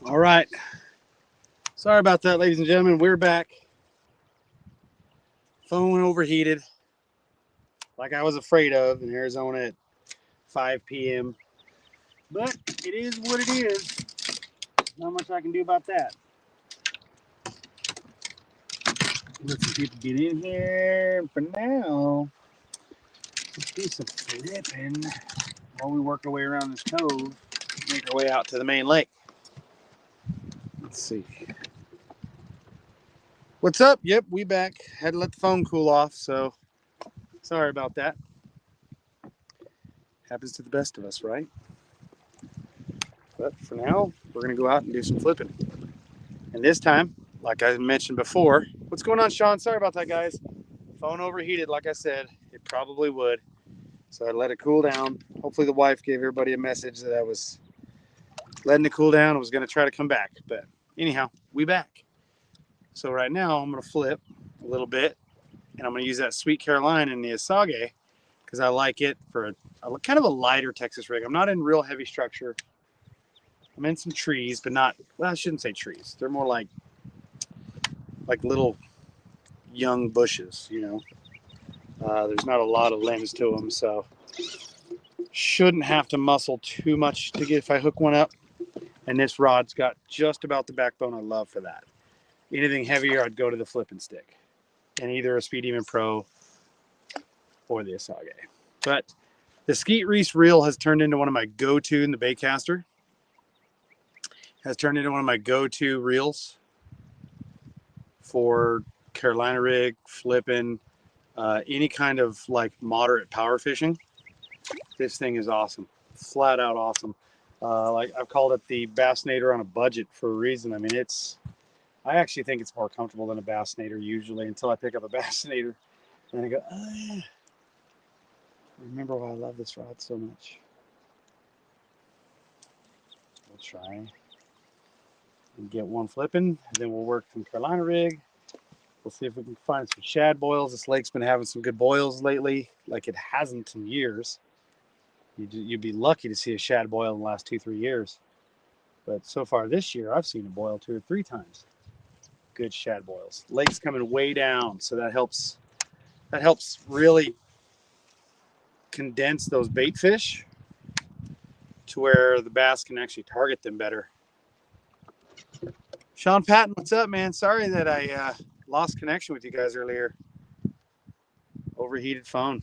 All right. Sorry about that, ladies and gentlemen. We're back. Phone overheated, like I was afraid of in Arizona at 5 p.m. But it is what it is. Not much I can do about that. Let some people get in here. For now, let's do some flipping while we work our way around this cove. Make our way out to the main lake. Let's see. What's up? Yep, we back. Had to let the phone cool off, so sorry about that. Happens to the best of us, right? But for now, we're going to go out and do some flipping. And this time, like I mentioned before, what's going on, Sean? Sorry about that, guys. Phone overheated, like I said. It probably would. So I let it cool down. Hopefully the wife gave everybody a message that I was letting it cool down. I was going to try to come back. But anyhow, we back. So right now, I'm going to flip a little bit. And I'm going to use that Sweet Caroline in the Asage because I like it for a kind of a lighter Texas rig. I'm not in real heavy structure. I'm in some trees, but not, well, I shouldn't say trees. They're more like little young bushes, you know. There's not a lot of limbs to them, so shouldn't have to muscle too much to get if I hook one up. And this rod's got just about the backbone I love for that. Anything heavier, I'd go to the flipping stick and either a Speed Demon Pro or the Asage. But the Skeet Reese reel has turned into one of my go-to in the baitcaster. Has turned into one of my go-to reels for Carolina rig, flipping, any kind of like moderate power fishing. This thing is awesome, flat out awesome. Like I've called it the Bassinator on a budget for a reason. I mean, I actually think it's more comfortable than a Bassinator usually until I pick up a Bassinator and I go, oh yeah, I remember why I love this rod so much. We'll try and get one flipping, and then we'll work from Carolina rig. We'll see if we can find some shad boils. This lake's been having some good boils lately, like it hasn't in years. You'd be lucky to see a shad boil in the last 2-3 years. But so far this year, I've seen a boil 2 or 3 times. Good shad boils. Lake's coming way down, so that helps really condense those bait fish to where the bass can actually target them better. Sean Patton, what's up, man? Sorry that I lost connection with you guys earlier. Overheated phone.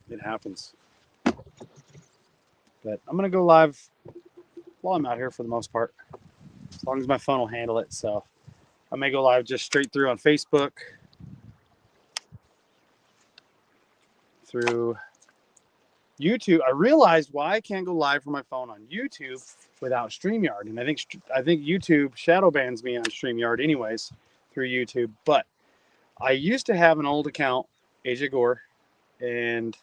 It happens. But I'm going to go live while I'm out here for the most part, as long as my phone will handle it. So I may go live just straight through on Facebook, through YouTube. I realized why I can't go live from my phone on YouTube without StreamYard. And I think YouTube shadow bans me on StreamYard anyways through YouTube. But I used to have an old account, AJ Gore, and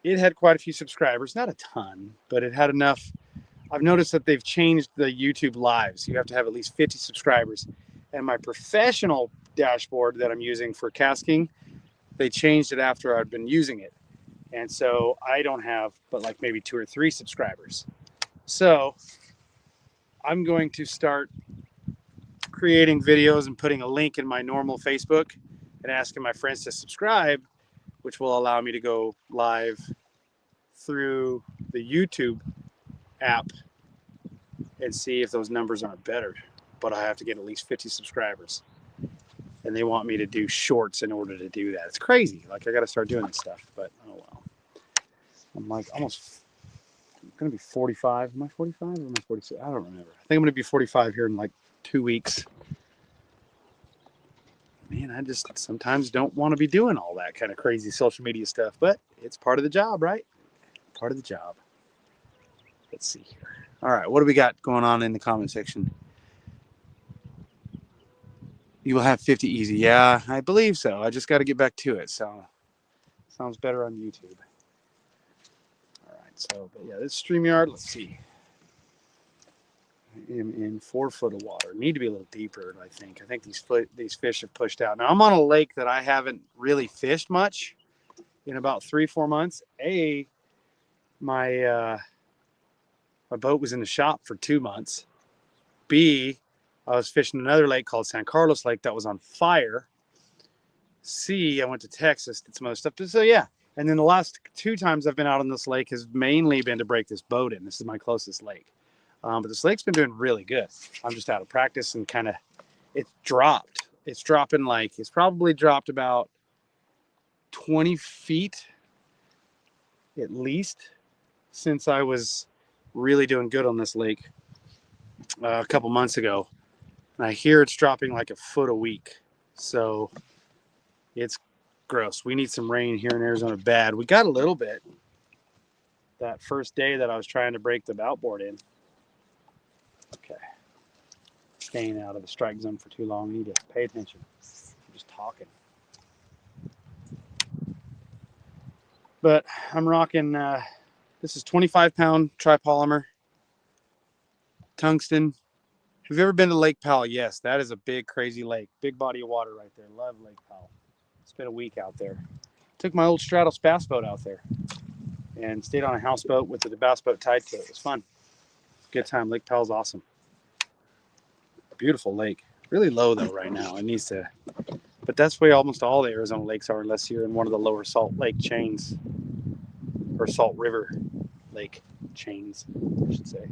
it had quite a few subscribers. Not a ton, but it had enough. I've noticed that they've changed the YouTube lives. You have to have at least 50 subscribers. And my professional dashboard that I'm using for casting, they changed it after I'd been using it. And so I don't have but like maybe 2 or 3 subscribers. So I'm going to start creating videos and putting a link in my normal Facebook and asking my friends to subscribe, which will allow me to go live through the YouTube app and see if those numbers aren't better. But I have to get at least 50 subscribers. And they want me to do shorts in order to do that. It's crazy. Like I got to start doing this stuff, but oh well. I'm like almost going to be 45. Am I 45 or am I 46? I don't remember. I think I'm going to be 45 here in like 2 weeks. Man, I just sometimes don't want to be doing all that kind of crazy social media stuff, but it's part of the job, right? Part of the job. Let's see here. All right, what do we got going on in the comment section? You will have 50 easy. Yeah, I believe so. I just got to get back to it. So sounds better on YouTube. All right, so but yeah, this StreamYard, let's see. In 4 foot of water. Need to be a little deeper, I think. I think these fish have pushed out. Now I'm on a lake that I haven't really fished much in about 3-4 months. My my boat was in the shop for 2 months. B, I was fishing another lake called San Carlos Lake that was on fire. C, I went to Texas, did some other stuff. So yeah. And then the last 2 times I've been out on this lake has mainly been to break this boat in. This is my closest lake. But this lake's been doing really good. I'm just out of practice and kind of, it's dropped. It's dropping like, it's probably dropped about 20 feet at least since I was really doing good on this lake a couple months ago. And I hear it's dropping like a foot a week. So it's gross. We need some rain here in Arizona bad. We got a little bit that first day that I was trying to break the outboard in. Okay. Staying out of the strike zone for too long. I need to pay attention. I'm just talking. But I'm rocking, this is 25-pound tripolymer, tungsten. Have you ever been to Lake Powell? Yes, that is a big, crazy lake. Big body of water right there. Love Lake Powell. Spent a week out there. Took my old Stratos bass boat out there and stayed on a houseboat with the bass boat tied to it. It was fun. Good time. Lake Powell's awesome. Beautiful lake. Really low though right now. It needs to, but that's where almost all the Arizona lakes are unless you're in one of the lower Salt Lake chains or Salt River Lake chains, I should say.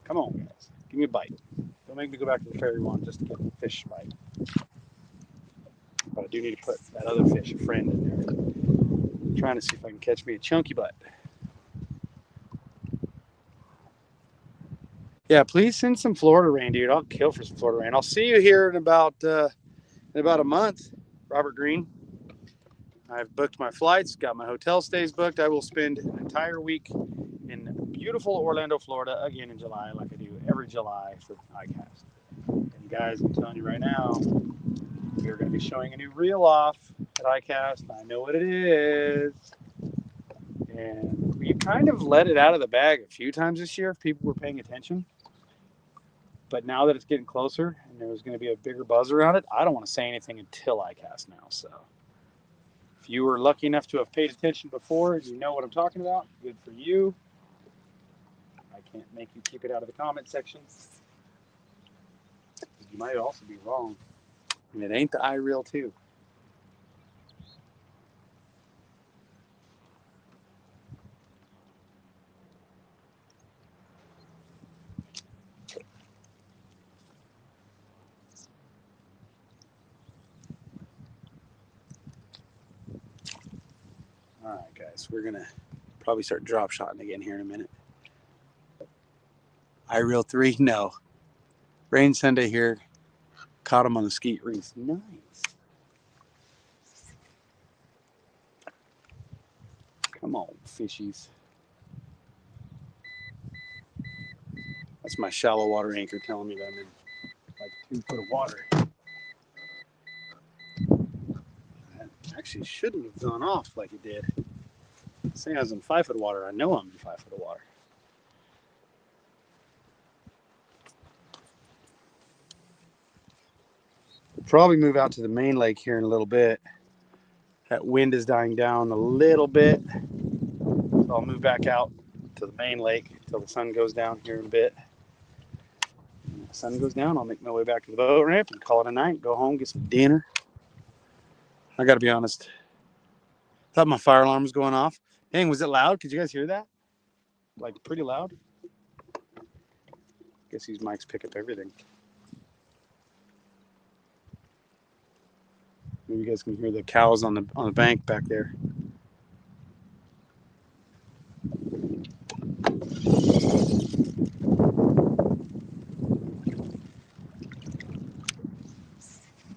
Come on, guys. Give me a bite. Don't make me go back to the ferry one just to get a fish bite. But I do need to put that other fish, a friend, in there. I'm trying to see if I can catch me a chunky butt. Yeah, please send some Florida rain, dude. I'll kill for some Florida rain. I'll see you here in about a month, Robert Green. I've booked my flights, got my hotel stays booked. I will spend an entire week in beautiful Orlando, Florida, again in July, like I do every July for iCast. And guys, I'm telling you right now, we're going to be showing a new reel off at iCast. I know what it is. And we kind of let it out of the bag a few times this year if people were paying attention. But now that it's getting closer and there's going to be a bigger buzz around it, I don't want to say anything until iCast now. So if you were lucky enough to have paid attention before, you know what I'm talking about. Good for you. I can't make you keep it out of the comment section. You might also be wrong. And it ain't the iReel 2. All right, guys, we're going to probably start drop shotting again here in a minute. iReel 3, no. Rain Sunday here. Caught him on the skeet reef. Nice. Come on, fishies. That's my shallow water anchor telling me that I'm in like 2 foot of water. That actually shouldn't have gone off like it did. Saying I was in 5 foot of water, I know I'm in 5 foot of water. We'll probably move out to the main lake here in a little bit. That wind is dying down a little bit. So I'll move back out to the main lake until the sun goes down here in a bit. When the sun goes down, I'll make my way back to the boat ramp and call it a night. Go home, get some dinner. I gotta be honest. Thought my fire alarm was going off. Dang, was it loud? Could you guys hear that? Like pretty loud? Guess these mics pick up everything. Maybe you guys can hear the cows on the bank back there. I've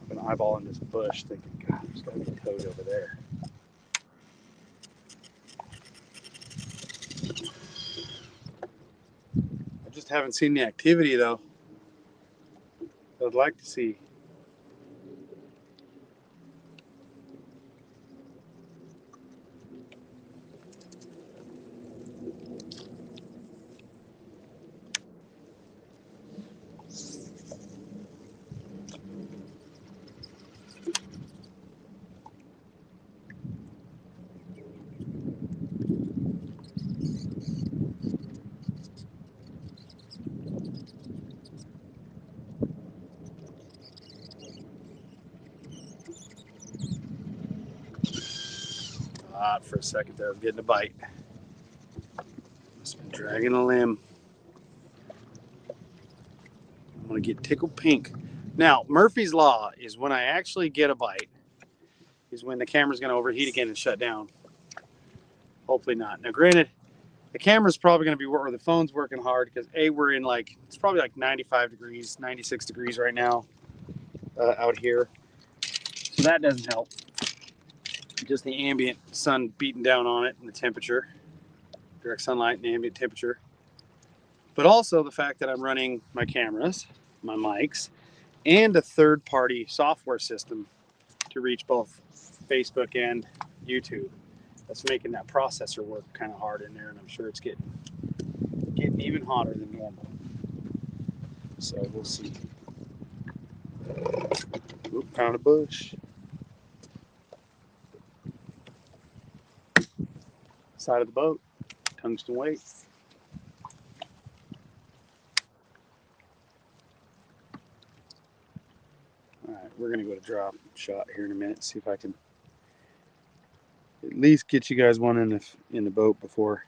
been eyeballing this bush thinking, God, there's gotta be a toad over there. I just haven't seen the activity though. I'd like to see. thought for a second that I was getting a bite. Just been dragging a limb. I'm gonna get tickled pink. Now, Murphy's Law is when I actually get a bite, is when the camera's gonna overheat again and shut down. Hopefully not. Now, granted, the camera's probably gonna be where the phone's working hard because we're in like, it's probably like 95 degrees, 96 degrees right now out here. So that doesn't help. Just the ambient sun beating down on it and the temperature, direct sunlight and ambient temperature. But also the fact that I'm running my cameras, my mics, and a third-party software system to reach both Facebook and YouTube. That's making that processor work kind of hard in there, and I'm sure it's getting even hotter than normal. So we'll see. Oop, found a bush. Side of the boat, tungsten weight. All right, we're gonna go to drop shot here in a minute. See if I can at least get you guys one in the boat before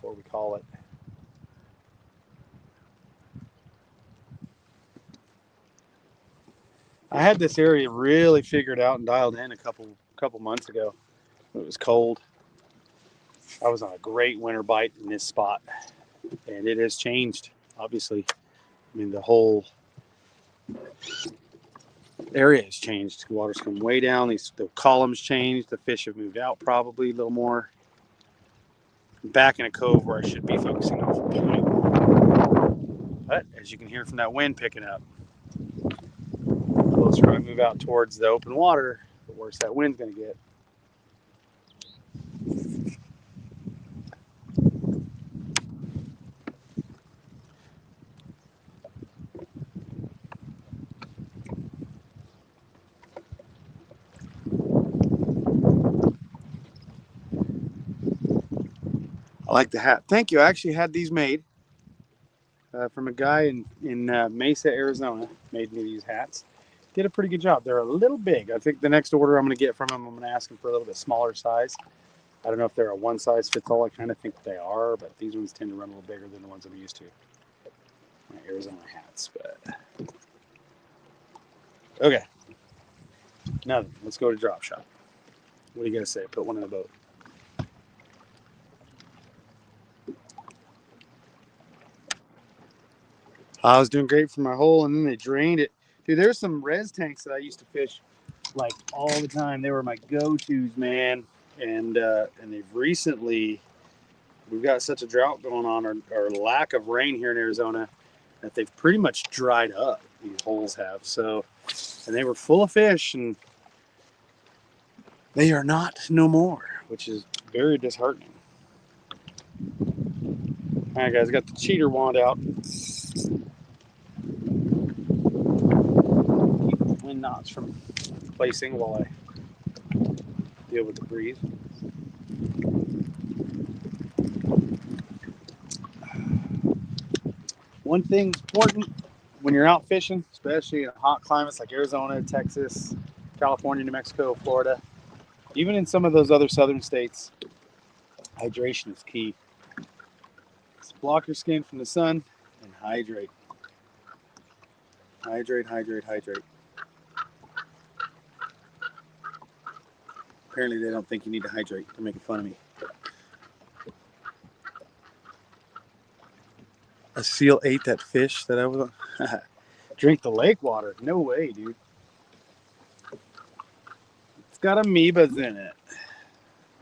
we call it. I had this area really figured out and dialed in a couple months ago. It was cold. I was on a great winter bite in this spot, and it has changed. Obviously, I mean the whole area has changed. The water's come way down. The columns changed. The fish have moved out probably a little more. I'm back in a cove where I should be focusing off a point. But as you can hear from that wind picking up, the closer I move out towards the open water, the worse that wind's going to get. I like the hat. Thank you. I actually had these made from a guy in Mesa, Arizona. Made me these hats. Did a pretty good job. They're a little big. I think the next order I'm going to get from him, I'm going to ask him for a little bit smaller size. I don't know if they're a one size fits all. I kind of think they are, but these ones tend to run a little bigger than the ones I'm used to. My Arizona hats, but okay. Now let's go to drop shot. What do you guys say? Put one in the boat. I was doing great for my hole, and then they drained it. Dude, there's some res tanks that I used to fish like all the time. They were my go-tos, man. And they've recently, we've got such a drought going on, or lack of rain here in Arizona, that they've pretty much dried up. These holes have. So, and they were full of fish, and they are not no more, which is very disheartening. All right, guys, got the cheater wand out. Wind knots from placing while I deal with the breeze. One thing important when you're out fishing, especially in hot climates like Arizona, Texas, California, New Mexico, Florida, even in some of those other southern states, hydration is key. Just block your skin from the sun and hydrate. Hydrate, hydrate, hydrate. Apparently they don't think you need to hydrate. They're making fun of me. A seal ate that fish that I was on. Drink the lake water. No way, dude. It's got amoebas in it.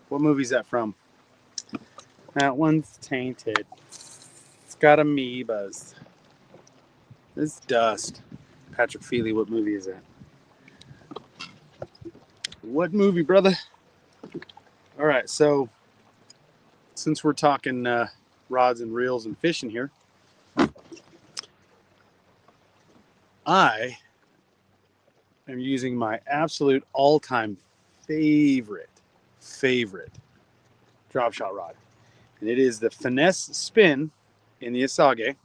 What movie's that from? That one's tainted. It's got amoebas. This dust. Patrick Feely, what movie is that? What movie, brother? All right, so since we're talking rods and reels and fishing here, I am using my absolute all-time favorite drop shot rod. And it is the Finesse Spin in the Asage.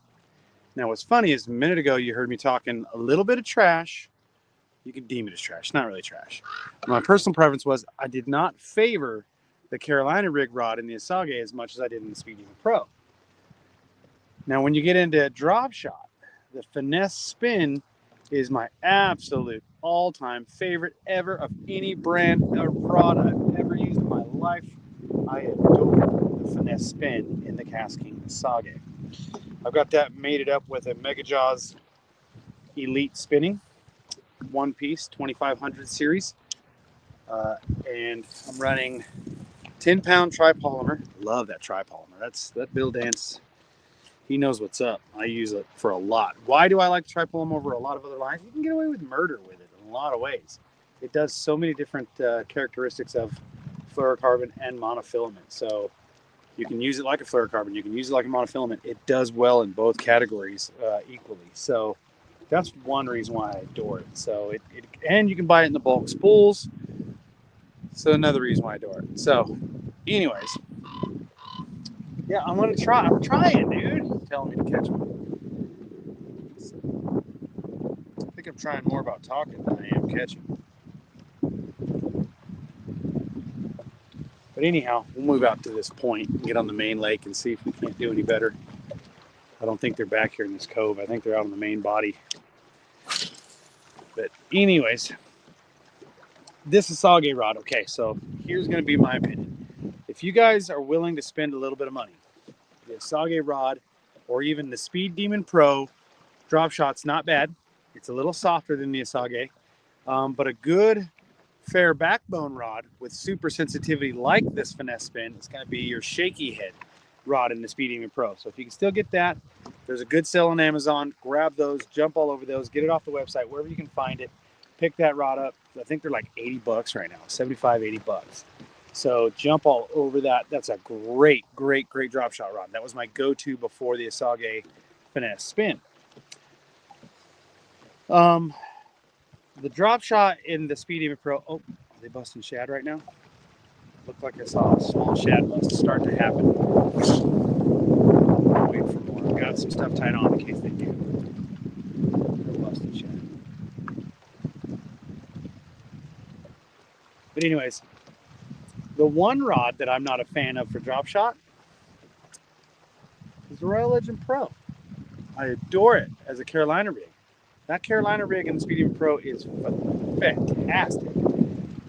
Now, what's funny is a minute ago you heard me talking a little bit of trash. You can deem it as trash, not really trash. My personal preference was I did not favor the Carolina rig rod in the Asage as much as I did in the Speed Demon Pro. Now, when you get into drop shot, the finesse spin is my absolute all-time favorite ever of any brand of rod I've ever used in my life. I adore the finesse spin in the King Asage. I've got that mated up with a Mega Jaws Elite Spinning, one piece, 2500 series. And I'm running 10-pound tripolymer. Love that tripolymer. That Bill Dance, he knows what's up. I use it for a lot. Why do I like tripolymer over a lot of other lines? You can get away with murder with it in a lot of ways. It does so many different characteristics of fluorocarbon and monofilament. So you can use it like a fluorocarbon. You can use it like a monofilament. It does well in both categories equally. So that's one reason why I adore it. So and you can buy it in the bulk spools. So another reason why I adore it. So anyways, yeah, I'm gonna try. I'm trying, dude. He's telling me to catch one. So, I think I'm trying more about talking than I am catching. But anyhow, we'll move out to this point and get on the main lake and see if we can't do any better. I don't think they're back here in this cove. I think they're out on the main body. But anyways, this is Asage rod. Okay, so here's going to be my opinion. If you guys are willing to spend a little bit of money, the Asage rod or even the Speed Demon Pro drop shot's not bad. It's a little softer than the Asage, but a good fair backbone rod with super sensitivity like this finesse spin is going to be your shaky head rod in the Speed Demon Pro. So if you can still get that, there's a good sale on Amazon. Grab those, jump all over those, get it off the website, wherever you can find it. Pick that rod up. I think they're like 80 bucks right now, 75, 80 bucks. So jump all over that. That's a great, great, great drop shot rod. That was my go-to before the Asage finesse spin. The drop shot in the Speed Demon Pro. Oh, are they busting shad right now? Looked like I saw a small shad bust start to happen. Wait for more. I've got some stuff tied on in case they do. They're busting shad. But anyways, the one rod that I'm not a fan of for drop shot is the Royal Legend Pro. I adore it as a Carolina rig. That Carolina rig in the Speed Demon Pro is fantastic.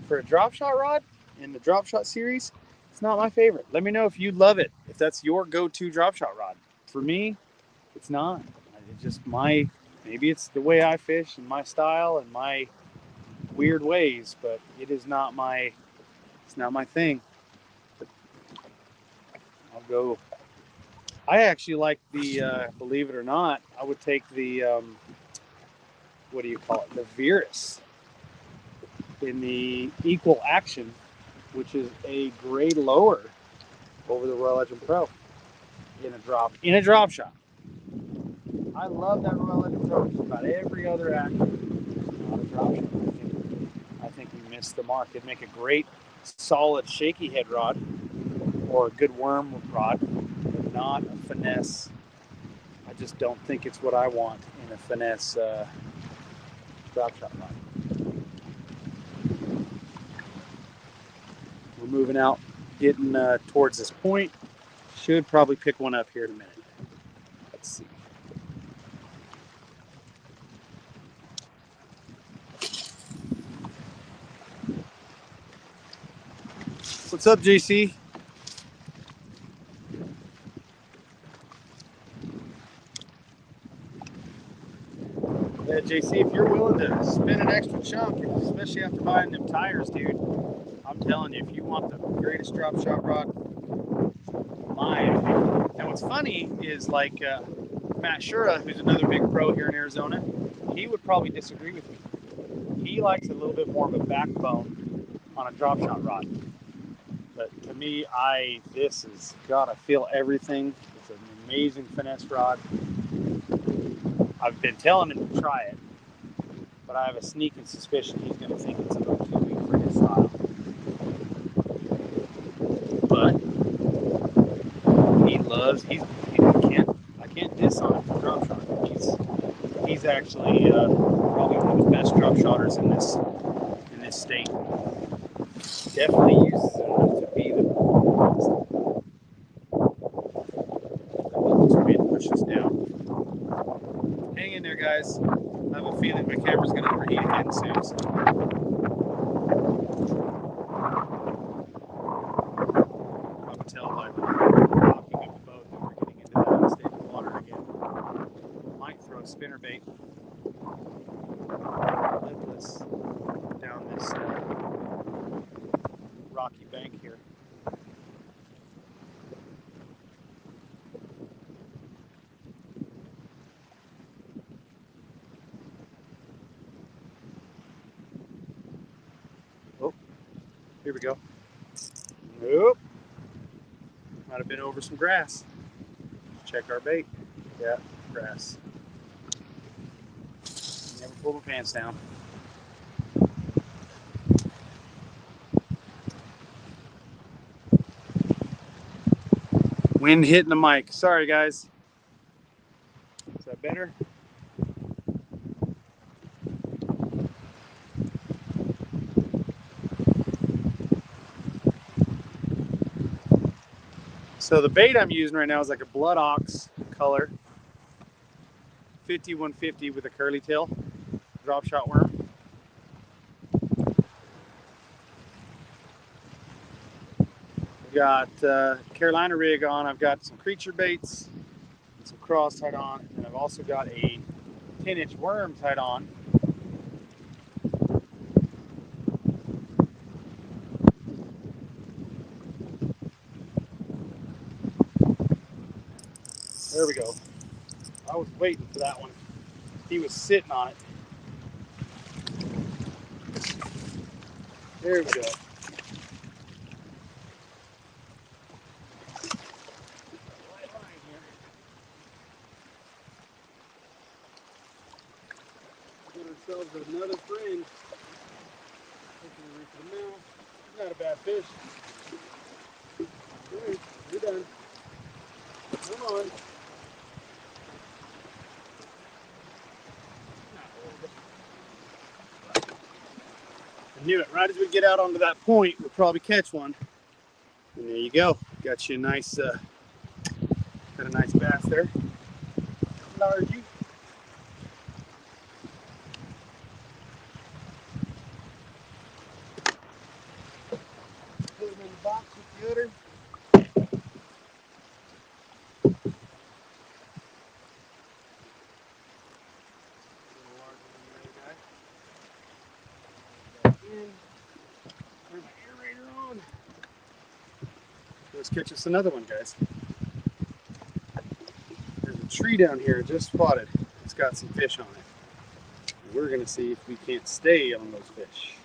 For a drop shot rod in the drop shot series, it's not my favorite. Let me know if you love it, if that's your go-to drop shot rod. For me, it's not. It's just maybe it's the way I fish and my style and my weird ways, but it is not it's not my thing. I'll go. I actually like the, believe it or not, I would take the, what do you call it? The Virus in the Equal Action, which is a grade lower over the Royal Legend Pro in a drop shot. I love that Royal Legend Pro. Just about every other action, not a drop shot. I think we missed the mark. It'd make a great, solid, shaky head rod or a good worm rod, but not a finesse. I just don't think it's what I want in a finesse drop shot rod. We're moving out, getting towards this point. Should probably pick one up here in a minute. Let's see. What's up, JC? Yeah, JC, if you're willing to spend an extra chunk, especially after buying them tires, dude, I'm telling you, if you want the greatest drop shot rod, mine. And what's funny is like Matt Shura, who's another big pro here in Arizona, he would probably disagree with me. He likes a little bit more of a backbone on a drop shot rod. But to me, this has got to feel everything. It's an amazing finesse rod. I've been telling him to try it, but I have a sneaking suspicion he's going to think it's a little too weak for his style. But I can't piss on him for drop shot. He's actually probably one of the best drop shotters in this state. Definitely uses enough to be the best. I'm ready to push this down. Hang in there, guys. I have a feeling my camera's going to overheat again soon. So. I can tell by the rocking of the boat that we're getting into that unstable water again. Might throw a spinnerbait lipless down this rocky bank here. Oh, here we go. Nope. Might have been over some grass. Check our bait. Yeah, grass. Never pull my pants down. Wind hitting the mic. Sorry, guys. Is that better? So the bait I'm using right now is like a blood ox color 5150 with a curly tail drop shot worm. I've got Carolina rig on. I've got some creature baits, some cross tied on, and I've also got a 10-inch worm tied on. There we go. I was waiting for that one. He was sitting on it. There we go. Get ourselves another friend. Not a bad fish. Right, you're done. Come on. I knew it. Right as we get out onto that point, we'll probably catch one. And there you go. Got you a nice, got a nice bass there. Largy. Put him in the box with the other. Turn my aerator on. Let's catch us another one, guys. There's a tree down here just spotted. It's got some fish on it. And we're gonna see if we can't stay on those fish.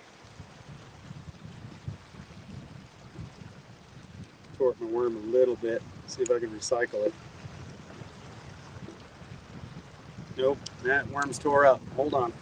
Torque my worm a little bit. See if I can recycle it. Nope, that worm's tore up. Hold on.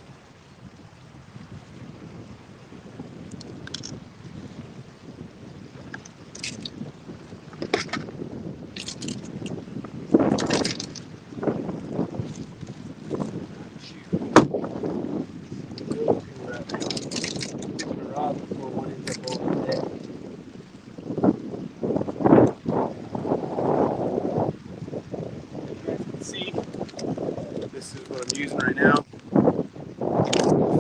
This is what I'm using right now.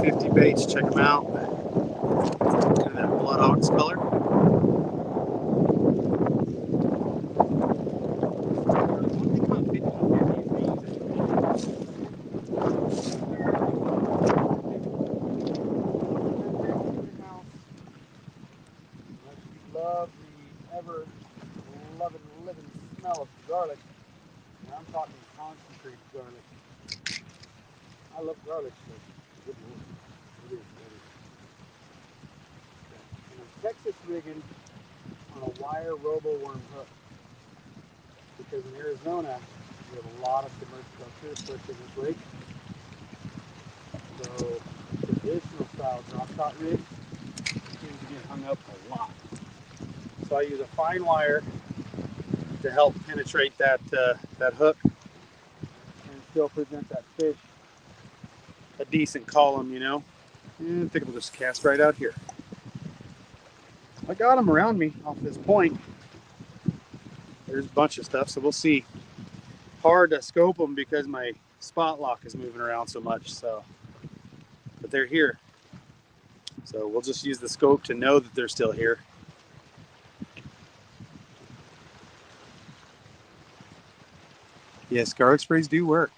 50 baits, check them out. Look at that blood ox color. Love the ever loving living smell of garlic. And I'm talking concentrated garlic. I love garlic, so good Lord. It is. And I'm Texas rigging on a wire robo worm hook. Because in Arizona, we have a lot of submerged structures, especially in this lake. So traditional style drop shot rigs seem to get hung up a lot. So I use a fine wire to help penetrate that that hook. still present that fish a decent column, you know. And I think we'll just cast right out here. I got them around me off this point. There's a bunch of stuff, so we'll see. Hard to scope them because my spot lock is moving around so much, so, but they're here. So we'll just use the scope to know that they're still here. Yes, garlic sprays do work.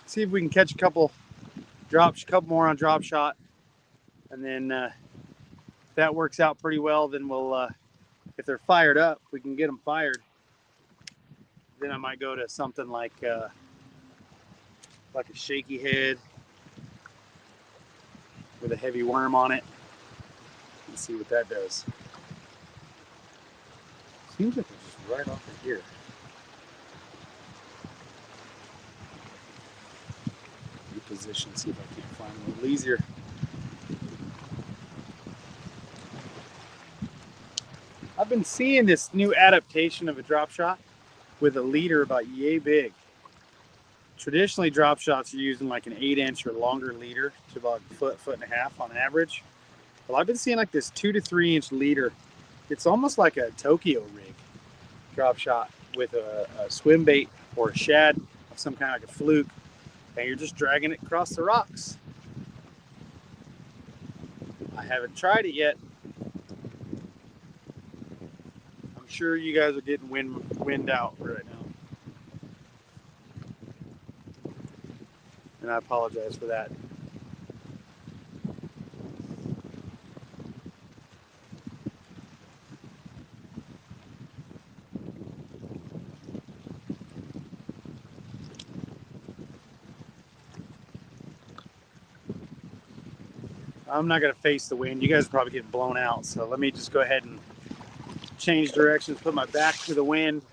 See if we can catch a couple more on drop shot, and then if that works out pretty well, then we'll, if they're fired up, we can get them fired. Then I might go to something like a shaky head with a heavy worm on it and see what that does. Seems like it's just right off of here. Position, see if I can find a little easier. I've been seeing this new adaptation of a drop shot with a leader about yay big. Traditionally, drop shots are using like an 8-inch or longer leader to about a foot and a half on average. Well, I've been seeing like this 2 to 3 inch leader. It's almost like a Tokyo rig drop shot with a swim bait or a shad of some kind, like a fluke. And you're just dragging it across the rocks. I haven't tried it yet. I'm sure you guys are getting wind out right now. And I apologize for that. I'm not going to face the wind. You guys are probably getting blown out. So let me just go ahead and change directions, put my back to the wind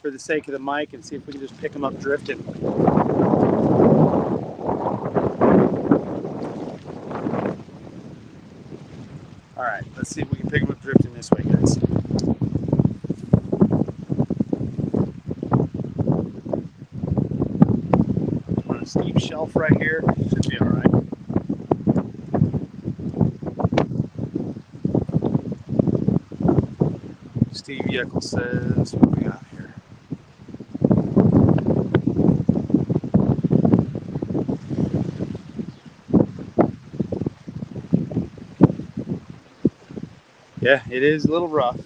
for the sake of the mic, and see if we can just pick them up drifting. All right, let's see if we can pick them up drifting this way, guys. On a steep shelf right here, should be all right. Steve Yeckel says, what do we got here? Yeah, it is a little rough.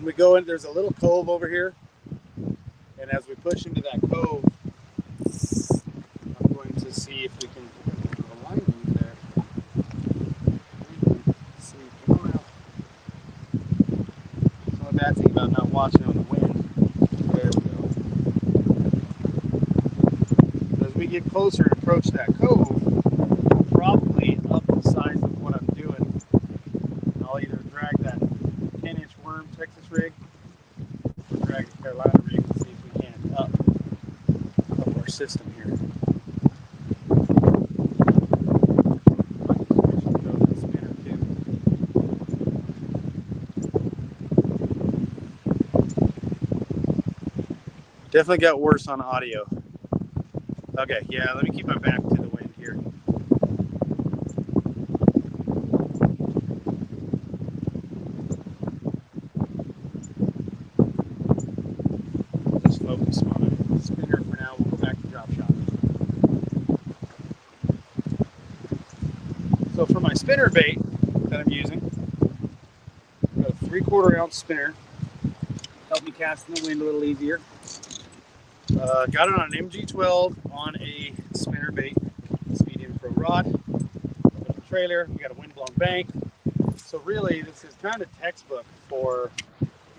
We go in, there's a little cove over here, and as we push into that cove, I'm going to see if we can align them there. See, come around. It's not a bad thing about not watching on the wind. There we go. As we get closer and approach that cove, I'll probably up the size of what I'm doing. I'll either drag that 10-inch worm Texas rig or drag the Carolina rig and see if we can up our system here. Definitely got worse on audio. Okay, yeah, let me keep my back to the wind here. Just focus on a spinner for now. We'll go back to drop shot. So for my spinner bait that I'm using, I've got a 3/4 ounce spinner. Help me cast in the wind a little easier. Got it on an MG12 on a spinnerbait Speed Demon Pro rod. With the trailer, we got a wind-blown bank. So really, this is kind of textbook for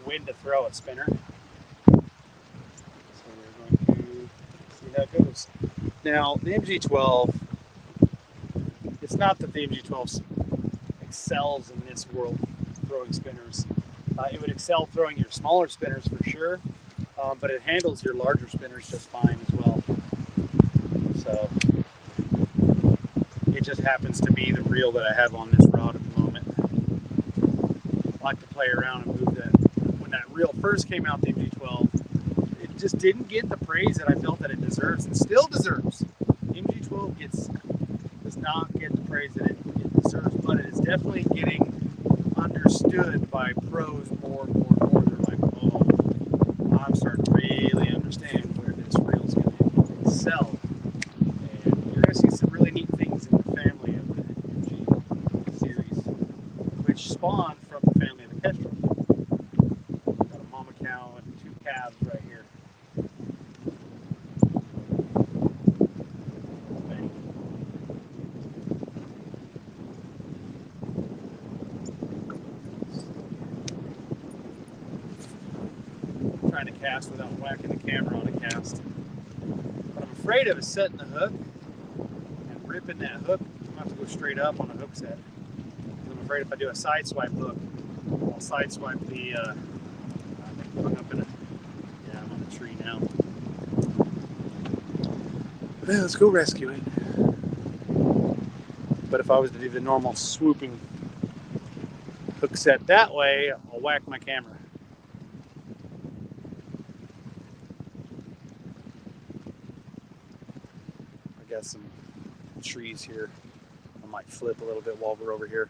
when to throw a spinner. So we're going to see how it goes. Now, the MG12, it's not that the MG12 excels in this world throwing spinners. It would excel throwing your smaller spinners for sure, but it handles your larger spinners just fine as well. So it just happens to be the reel that I have on this rod at the moment. I like to play around and move that. When that reel first came out, the MG12, it just didn't get the praise that I felt that it deserves and still deserves. The MG12 does not get the praise that it deserves, but it is definitely getting understood by pros more and more and more. They're like, oh, I'm starting to really understand where this reel's going to excel. And you're going to see some really neat things in the family of the MG series, which spawned from the family of the Kestrel. Got a mama cow and 2 calves right here. Trying to cast without whacking the camera on a cast. What I'm afraid of is setting the hook and ripping that hook. I'm going to have to go straight up on a hook set. I'm afraid if I do a side swipe hook, I'll side swipe the hung up in a, yeah, I'm on the tree now. Well, let's go rescue it. But if I was to do the normal swooping hook set that way, I'll whack my camera. Got some trees here. I might flip a little bit while we're over here.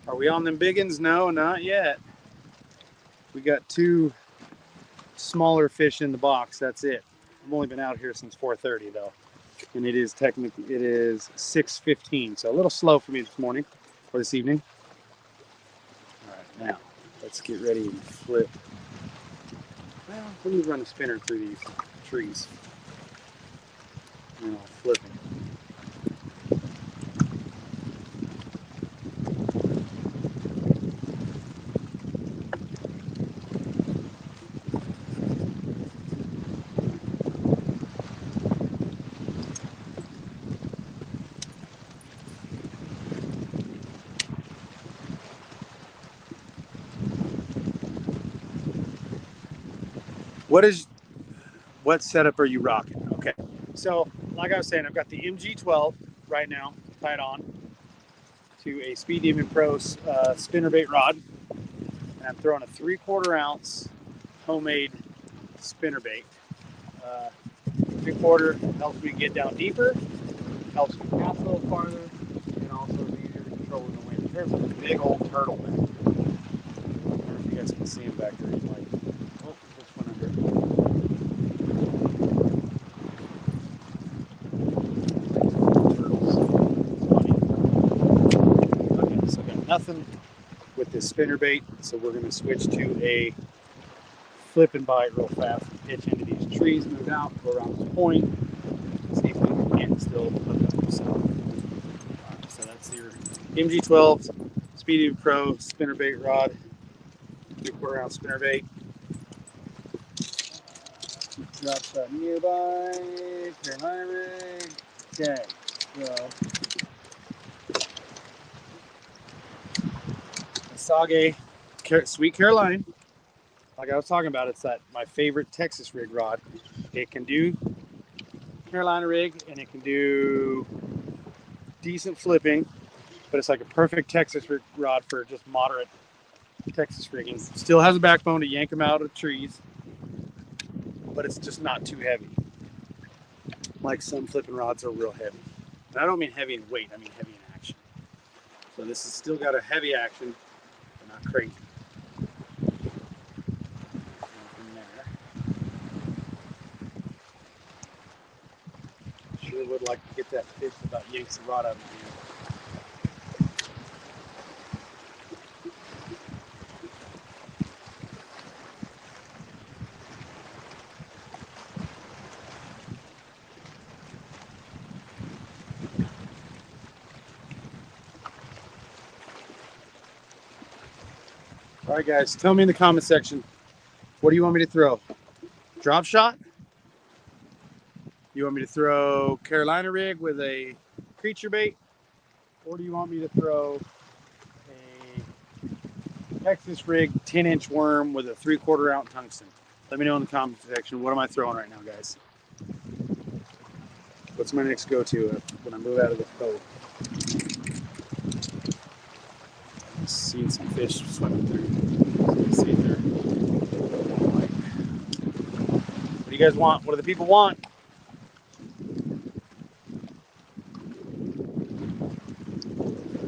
Are we on them big ones? No, not yet. We got 2 smaller fish in the box. That's it. I've only been out here since 4:30 though, and it is 6:15, so a little slow for me this morning or this evening. All right, now let's get ready and flip. Well, let me run a spinner through these trees. And I'll flip them. What setup are you rocking? Okay, so like I was saying, I've got the MG12 right now tied on to a Speed Demon Pro spinnerbait rod, and I'm throwing a 3/4 ounce homemade spinnerbait. 3/4 helps me get down deeper, helps me cast a little farther, and also is easier to control in the wind. There's a big old turtle, man. I don't know if you guys can see him back there. He's like, oh, this one under. Nothing with this spinnerbait, so we're going to switch to a flip and bite real fast, pitch into these trees, move out, go around this point, see if we can still hook up. So that's your MG12 Speed Demon Pro spinnerbait rod, 3/4 ounce spinnerbait. Drop that nearby, Carolina rig. Okay, so Sage Sweet Caroline, like I was talking about, it's my favorite Texas rig rod. It can do Carolina rig and it can do decent flipping, but it's like a perfect Texas rig rod for just moderate Texas rigging. Still has a backbone to yank them out of trees, but it's just not too heavy. Like some flipping rods are real heavy. And I don't mean heavy in weight, I mean heavy in action. So this has still got a heavy action, but not crazy. Sure would like to get that fish that about yanks the rod out of the hand. All right, guys, tell me in the comment section, what do you want me to throw? Drop shot? You want me to throw Carolina rig with a creature bait? Or do you want me to throw a Texas rig 10-inch worm with a 3/4 ounce tungsten? Let me know in the comment section. What am I throwing right now, guys? What's my next go-to when I move out of this boat? I'm seeing some fish swimming through. Let's see if they're like, what do you guys want? What do the people want?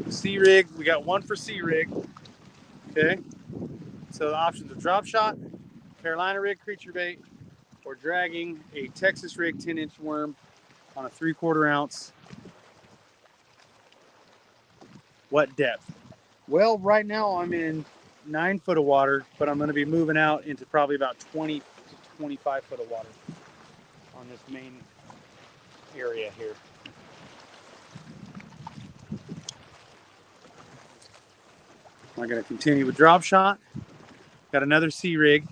Sea rig. We got one for sea rig. Okay. So the options are drop shot, Carolina rig creature bait, or dragging a Texas rig 10-inch worm on a 3/4 ounce. What depth? Well, right now I'm in 9 foot of water, but I'm going to be moving out into probably about 20 to 25 foot of water on this main area here. I'm going to continue with drop shot. Got another sea rig.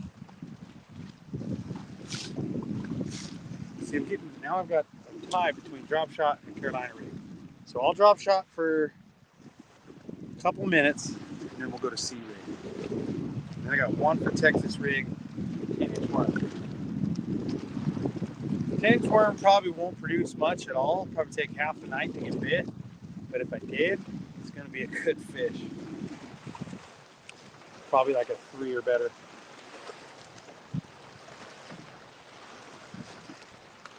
See, I'm getting, now I've got a tie between drop shot and Carolina rig. So I'll drop shot for a couple minutes, and then we'll go to sea rig. And I got one for Texas rig, 10-inch worm. 10-inch worm probably won't produce much at all. It'll probably take half the night to get bit. But if I did, it's going to be a good fish. Probably like a 3 or better.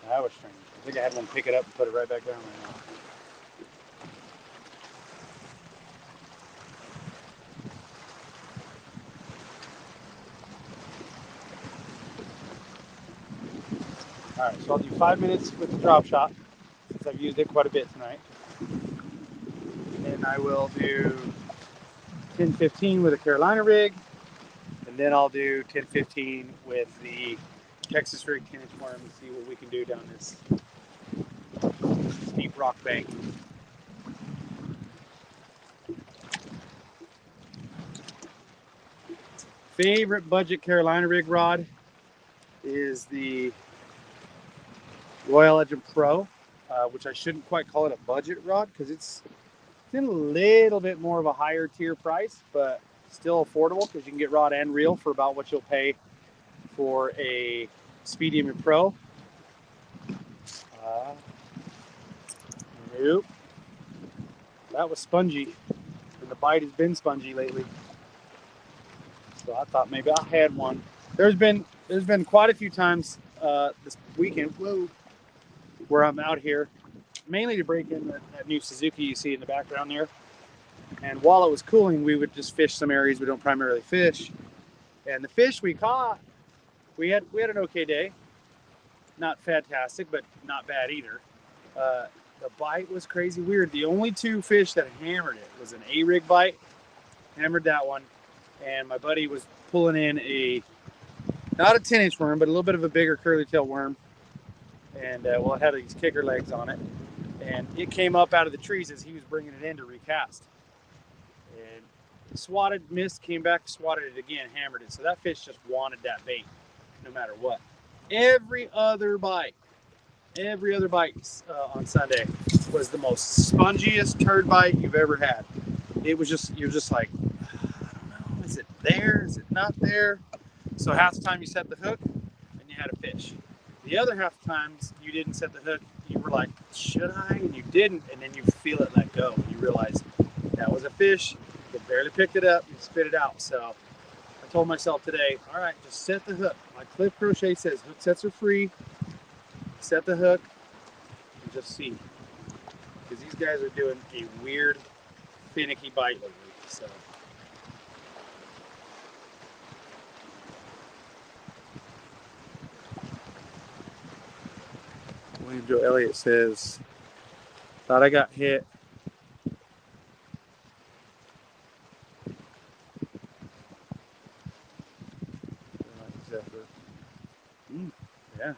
That was strange. I think I had one pick it up and put it right back down right now. All right, so I'll do 5 minutes with the drop shot since I've used it quite a bit tonight. And I will do 10-15 with a Carolina rig, and then I'll do 10-15 with the Texas rig 10-inch worm and see what we can do down this steep rock bank. Favorite budget Carolina rig rod is the Royal Legend Pro, which I shouldn't quite call it a budget rod because it's in a little bit more of a higher tier price, but still affordable because you can get rod and reel for about what you'll pay for a Speedium Pro. Nope. That was spongy, and the bite has been spongy lately. So I thought maybe I had one. There's been quite a few times this weekend, where I'm out here, mainly to break in that new Suzuki you see in the background there. And while it was cooling, we would just fish some areas we don't primarily fish. And the fish we caught, we had an okay day. Not fantastic, but not bad either. The bite was crazy weird. The only 2 fish that hammered it was an A-rig bite. Hammered that one. And my buddy was pulling in not a 10-inch worm, but a little bit of a bigger curly tail worm. And well, it had these kicker legs on it. And it came up out of the trees as he was bringing it in to recast. And swatted, missed, came back, swatted it again, hammered it. So that fish just wanted that bait no matter what. Every other bite on Sunday was the most spongiest turd bite you've ever had. It was just, you're just like, I don't know, is it there? Is it not there? So half the time you set the hook and you had a fish. The other half the times you didn't set the hook, you were like, should I? And you didn't, and then you feel it let go. And you realize that was a fish. You barely picked it up, you spit it out. So I told myself today, all right, just set the hook. Like Cliff Crochet says, hook sets are free. Set the hook and just see. Because these guys are doing a weird, finicky bite lately. So. William Joe Elliott says, thought I got hit. Yeah.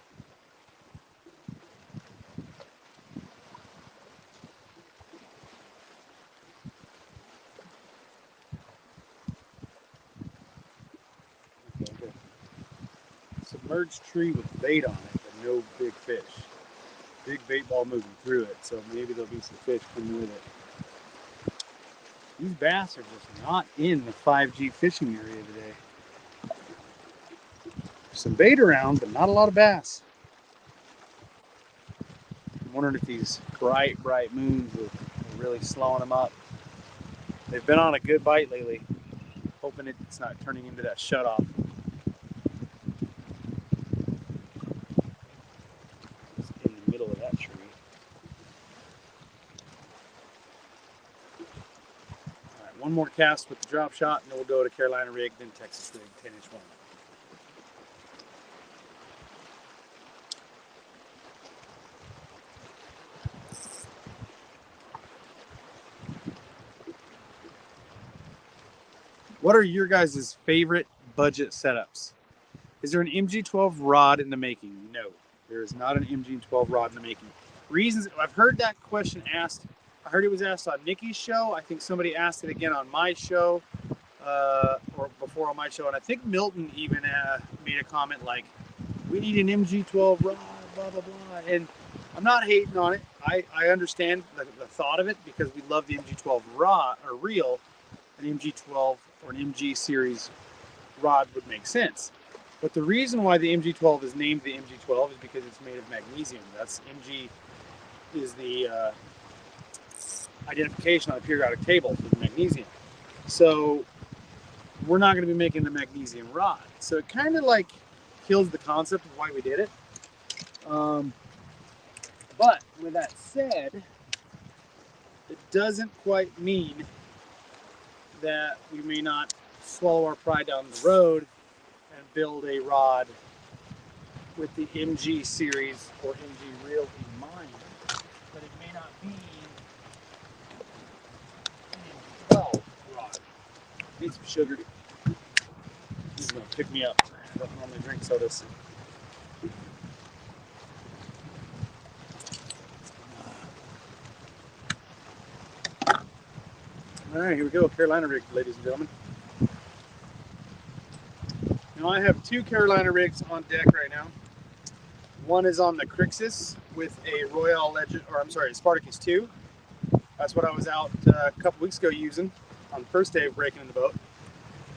submerged tree with bait on it, but no big fish. Big bait ball moving through it, so maybe there'll be some fish coming with it. These bass are just not in the 5G fishing area today. There's some bait around, but not a lot of bass. I'm wondering if these bright moons are really slowing them up. They've been on a good bite lately. Hoping it's not turning into that shutoff. It's in the middle of that tree. All right, one more cast with the drop shot, and then we'll go to Carolina rig, then Texas rig, 10-inch one. What are your guys' favorite budget setups? Is there an MG12 rod in the making? No, there is not an MG12 rod in the making. Reasons, I've heard that question asked. I heard it was asked on Nikki's show. I think somebody asked it again on my show, or before on my show. And I think Milton even made a comment like, we need an MG12 rod, blah, blah, blah. And I'm not hating on it. I understand the thought of it because we love the MG12 rod or reel. An MG12 or an MG series rod would make sense. But the reason why the MG12 is named the MG12 is because it's made of magnesium. That's MG is the identification on the periodic table for the magnesium. So we're not going to be making the magnesium rod. So it kind of like kills the concept of why we did it. But with that said, it doesn't quite mean that we may not swallow our pride down the road and build a rod with the MG series or MG reel in mind, but it may not be an MG12 rod. Need some sugar. This is gonna pick me up. I don't normally drink sodas. All right, here we go. Carolina rig, ladies and gentlemen. Now I have two Carolina rigs on deck right now. One is on the Crixus with a Royale Legend, or I'm sorry, Spartacus 2. That's what I was out a couple weeks ago using on the first day of breaking in the boat.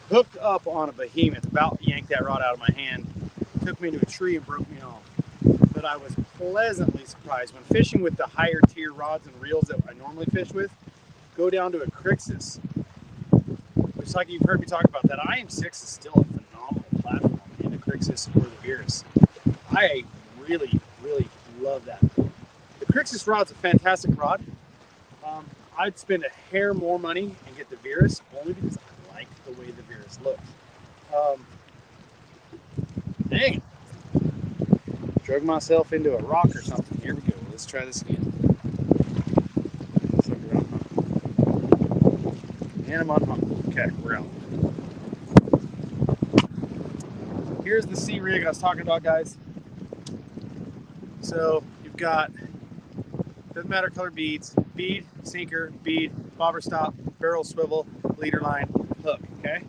Hooked up on a behemoth, about yanked that rod out of my hand. Took me to a tree and broke me off. But I was pleasantly surprised when fishing with the higher tier rods and reels that I normally fish with. Go down to a Crixus, which, like you've heard me talk about, that IM6 is still a phenomenal platform in the Crixus or the Virus. I really, really love that. The Crixus rod's a fantastic rod. I'd spend a hair more money and get the Virus only because I like the way the Virus looks. Dang it. Drug myself into a rock or something. Here we go. Let's try this again. And I'm on home. Okay, we're out. Here's the C rig I was talking about, guys. So you've got, doesn't matter color beads, bead, sinker, bead, bobber stop, barrel swivel, leader line, hook, okay?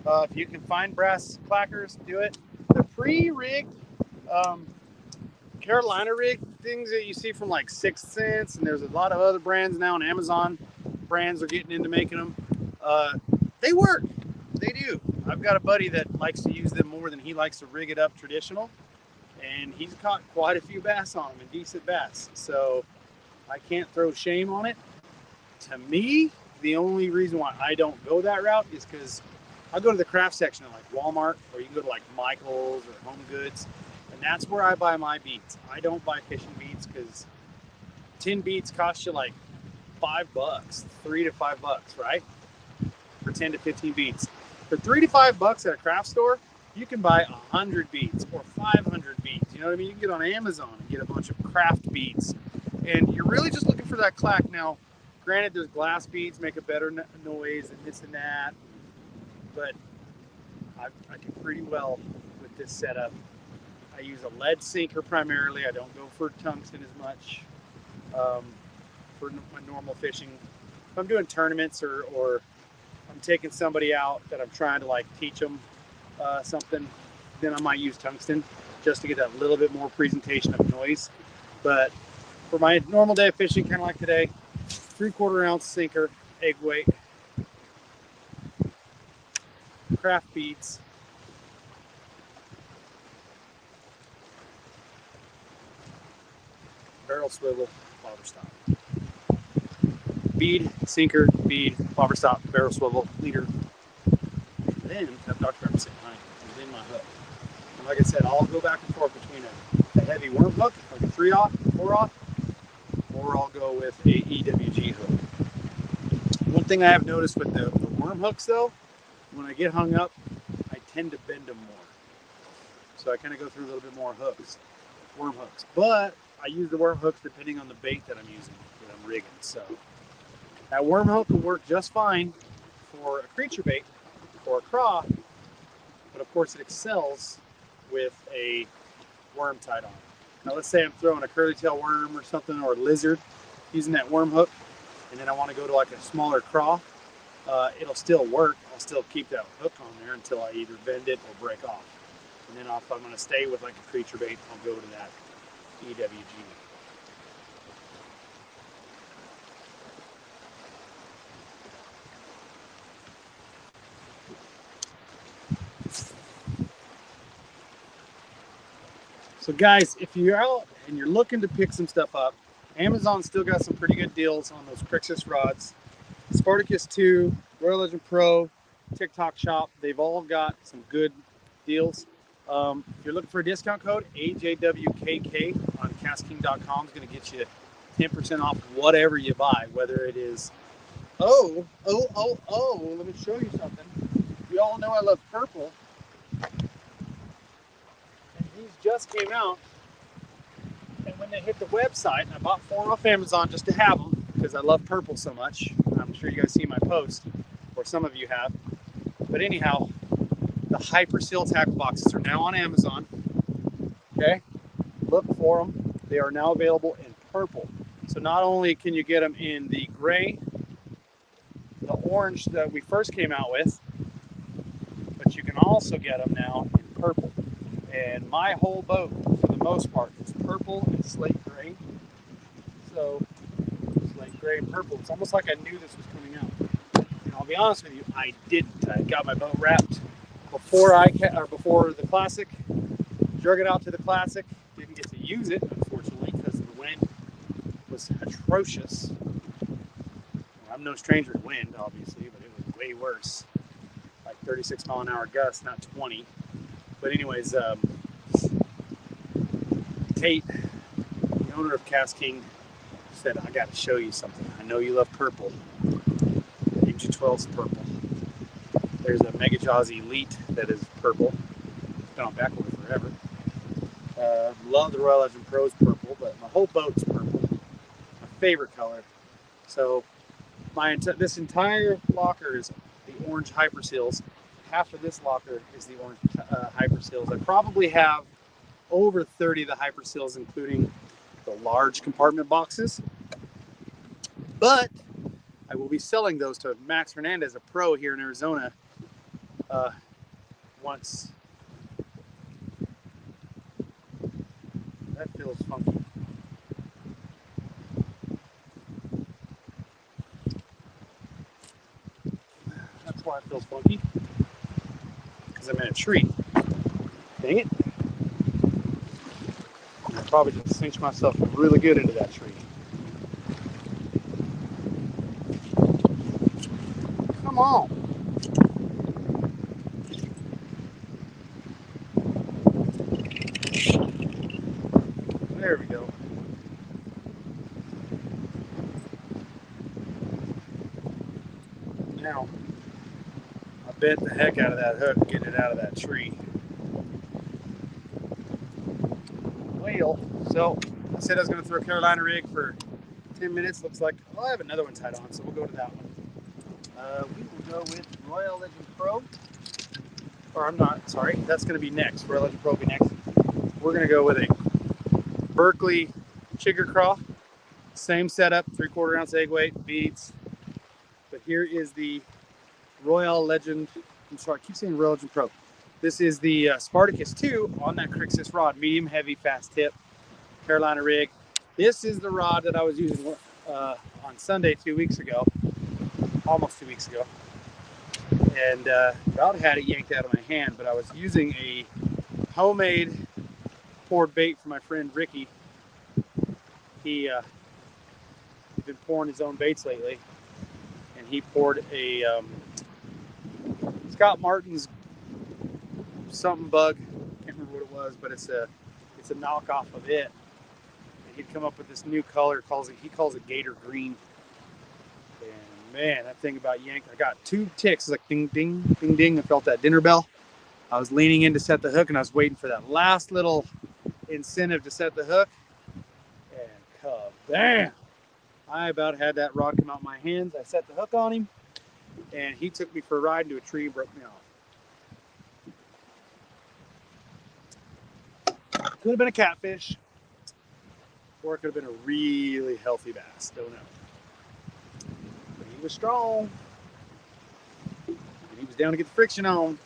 If you can find brass clackers, do it. The pre-rigged Carolina rig things that you see from like 6th Sense, and there's a lot of other brands now, and Amazon brands are getting into making them. They work. They do. I've got a buddy that likes to use them more than he likes to rig it up traditional, and he's caught quite a few bass on them, and decent bass. So I can't throw shame on it. To me, the only reason why I don't go that route is because I go to the craft section at like Walmart, or you can go to like Michael's or Home Goods, and that's where I buy my beads. I don't buy fishing beads because 10 beads cost you like $5, $3 to $5, right? For 10 to 15 beads. For $3 to $5 at a craft store, you can buy 100 beads or 500 beads. You know what I mean? You can get on Amazon and get a bunch of craft beads. And you're really just looking for that clack. Now, granted, there's glass beads make a better noise and this and that, but I do pretty well with this setup. I use a lead sinker primarily. I don't go for tungsten as much for my normal fishing. If I'm doing tournaments or I'm taking somebody out that I'm trying to like teach them something, then I might use tungsten just to get that little bit more presentation of noise. But for my normal day of fishing, kind of like today, 3/4 ounce sinker, egg weight, craft beads, barrel swivel, bobber stop. Bead, sinker, bead, bobber stop, barrel swivel, leader. Then have Dr. Pepper sitting behind me, and then my hook. And like I said, I'll go back and forth between a heavy worm hook, like a 3/0, 4/0, or I'll go with a EWG hook. One thing I have noticed with the worm hooks though, when I get hung up, I tend to bend them more. So I kind of go through a little bit more hooks, worm hooks. But I use the worm hooks depending on the bait that I'm using, that I'm rigging. So that worm hook will work just fine for a creature bait or a craw, but of course it excels with a worm tied on. Now let's say I'm throwing a curly tail worm or something, or a lizard, using that worm hook, and then I want to go to like a smaller craw, it'll still work. I'll still keep that hook on there until I either bend it or break off. And then if I'm going to stay with like a creature bait, I'll go to that EWG. So guys, if you're out and you're looking to pick some stuff up, Amazon still got some pretty good deals on those Crixus rods. Spartacus 2, Royal Legend Pro, TikTok Shop, they've all got some good deals. If you're looking for a discount code, AJWKK on KastKing.com is going to get you 10% off whatever you buy, whether it is, let me show you something. You all know I love purple. These just came out, and when they hit the website, I bought 4 off Amazon just to have them because I love purple so much. I'm sure you guys see my post, or some of you have. But anyhow, the Hyper Seal tackle boxes are now on Amazon. Okay, look for them. They are now available in purple. So not only can you get them in the gray, the orange that we first came out with, but you can also get them now in purple. And my whole boat, for the most part, is purple and slate gray. So, slate gray and purple. It's almost like I knew this was coming out. And I'll be honest with you, I didn't. I got my boat wrapped before the Classic. Drug it out to the Classic. Didn't get to use it, unfortunately, because the wind was atrocious. I'm no stranger to wind, obviously, but it was way worse. Like 36 mile an hour gusts, not 20. But anyways, Tate, the owner of Cast King, said, I got to show you something. I know you love purple. MG12's purple. There's a Mega Jaws Elite that is purple. It's been on backward forever. Love the Royal Legend Pro's purple, but my whole boat's purple. My favorite color. So this entire locker is the orange Hyper Seals. Half of this locker is the orange Hyper Seals. I probably have over 30 of the Hyper Seals, including the large compartment boxes. But I will be selling those to Max Hernandez, a pro here in Arizona, once. That feels funky. That's why it feels funky. Because I'm in a tree. Dang it. I'll probably just cinch myself really good into that tree. Come on. There we go. Now, I bent the heck out of that hook getting it out of that tree. Well, so I said I was going to throw a Carolina rig for 10 minutes. Looks like I have another one tied on, so we'll go to that one. We will go with Royal Legend Pro. Or I'm not, sorry, that's going to be next. Royal Legend Pro will be next. We're going to go with a Berkeley Chigger Craw. Same setup, 3/4 ounce egg weight, beads. But here is the Royal Legend, I'm sorry, I keep saying Royal Legend Pro. This is the Spartacus 2 on that Crixus rod, medium heavy, fast tip, Carolina rig. This is the rod that I was using on Sunday 2 weeks ago, almost 2 weeks ago, and about had it yanked out of my hand, but I was using a homemade poured bait for my friend Ricky. He's been pouring his own baits lately, and he poured a Scott Martin's something bug. Can't remember what it was, but it's a knockoff of it. And he'd come up with this new color. He calls it Gator Green. And man, that thing about yanked. I got 2 ticks, like ding, ding, ding, ding. I felt that dinner bell. I was leaning in to set the hook, and I was waiting for that last little incentive to set the hook. And bam! I about had that rod come out of my hands. I set the hook on him, and he took me for a ride into a tree and broke me off. Could have been a catfish, or it could have been a really healthy bass. Don't know. But he was strong, and he was down to get the friction on.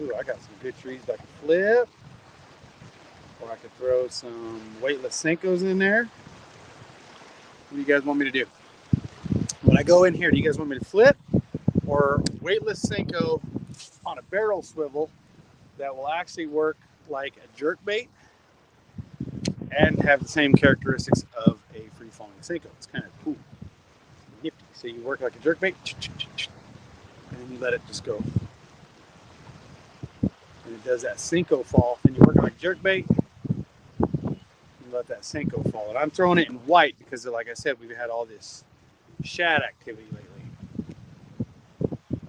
Ooh, I got some good trees that I can flip, or I could throw some weightless Senkos in there. What do you guys want me to do? When I go in here, do you guys want me to flip or weightless Senko on a barrel swivel that will actually work like a jerk bait and have the same characteristics of a free-falling Senko? It's kind of cool, nifty. So you work like a jerk bait, and then you let it just go. And it does that Senko fall. Then you work like jerk bait, and let that Senko fall. And I'm throwing it in white because, like I said, we've had all this shad activity lately.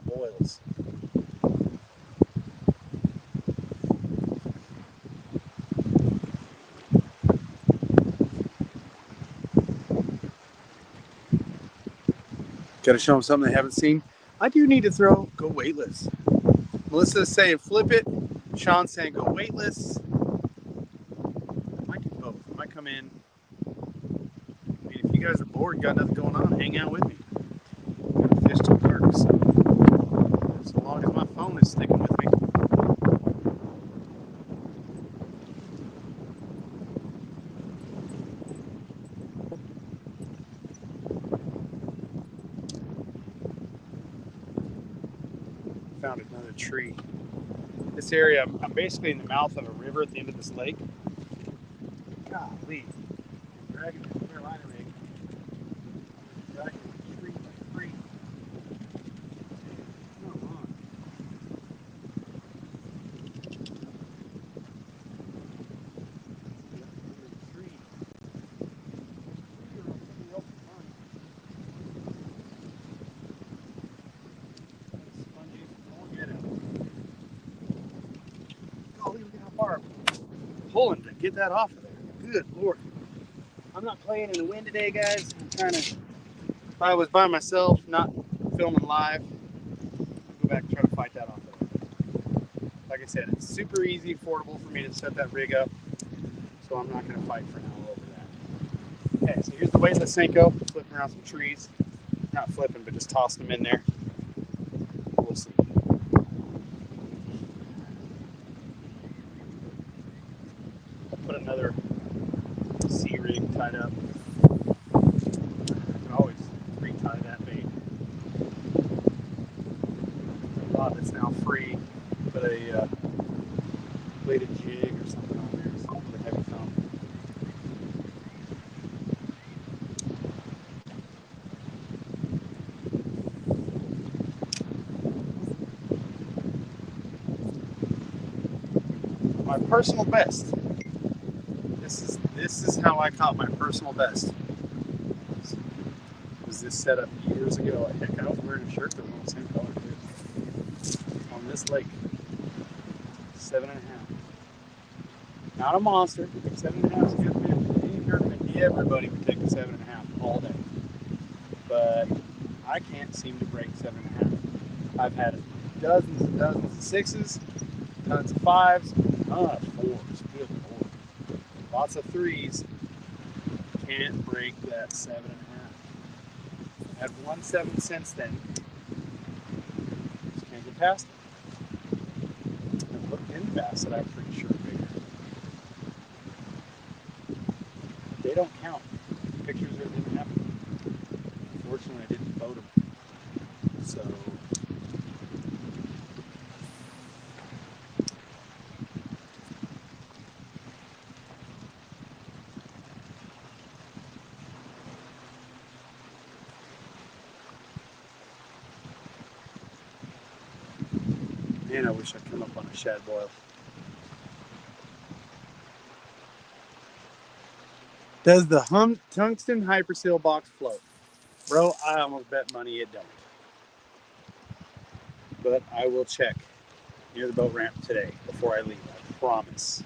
Boils. Got to show them something they haven't seen. I do need to go weightless. Melissa's saying flip it. Sean's saying go weightless. I might do both. I might come in. I mean, if you guys are bored and got nothing going on, hang out with me. I'm going to fish till dark. So long as my phone is sticking with me. Found another tree. This area, I'm basically in the mouth of a river at the end of this lake. Golly, dragging the Carolina rig, dragging the tree like free. Come on. Pulling to get that off of there. Good Lord. I'm not playing in the wind today, guys. I'm trying to, if I was by myself, not filming live, I'll go back and try to fight that off of there. Like I said, it's super easy, affordable for me to set that rig up, so I'm not going to fight for now over that. Okay, so here's the weightless Senko, flipping around some trees. Not flipping, but just tossing them in there. We'll see. Put another sea rig tied up. You can always retie that bait. A lot that's now free. Put a bladed jig or something on there, something with a heavy thumb. My personal best. This is how I caught my personal best. Was this set up years ago? Heck, I was wearing a shirt that was on the same color too. On this lake. 7.5. Not a monster. 7.5 is a good fish. Any tournament, everybody would take a 7.5 all day. But I can't seem to break 7.5. I've had dozens and dozens of 6s, tons of 5s, tons of 4s. Good Lord. Lots of 3s. Can't break that 7.5. Had 1 7 since then. Just can't get past it. wind bass that I'm pretty sure are bigger. They don't count. Pictures that didn't happen. Unfortunately, I didn't boat them. So, man, I wish I'd come up on a shad boil. Does the tungsten hyperseal box float? Bro, I almost bet money it don't. But I will check near the boat ramp today before I leave. I promise.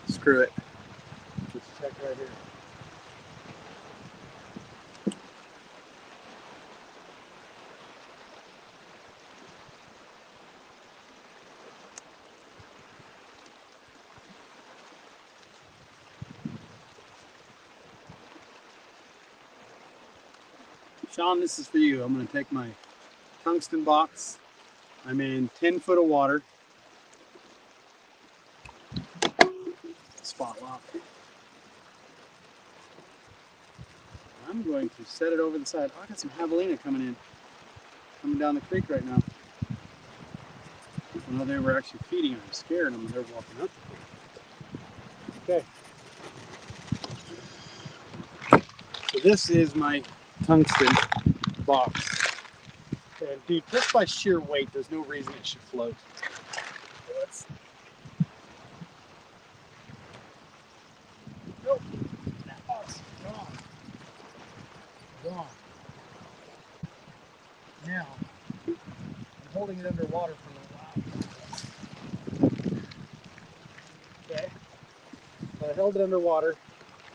Screw it. Let's check right here. Sean, this is for you. I'm going to take my tungsten box. I'm in 10 foot of water. Spot lock. I'm going to set it over the side. Oh, I got some javelina coming down the creek right now. I know they were actually feeding them, scaring them, and they're walking up. Okay. So this is my tungsten box. And dude, just by sheer weight, there's no reason it should float. So nope. That box is gone. Gone. Now, I'm holding it underwater for a little while. Okay. So I held it underwater.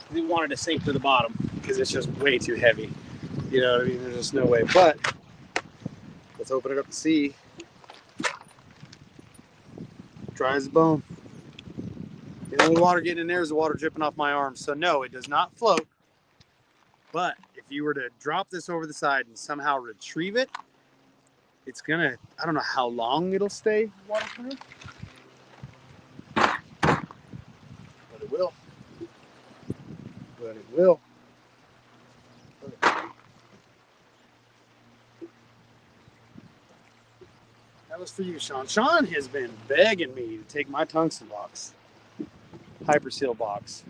I didn't want it to sink to the bottom because it's just way too heavy. You know what I mean? There's just no way. But let's open it up and see. Dry as a bone. The only water getting in there is the water dripping off my arms. So no, it does not float. But if you were to drop this over the side and somehow retrieve it, it's gonna, I don't know how long it'll stay waterproof. But it will. But it will. That was for you, Sean. Sean has been begging me to take my tungsten box, hyperseal box,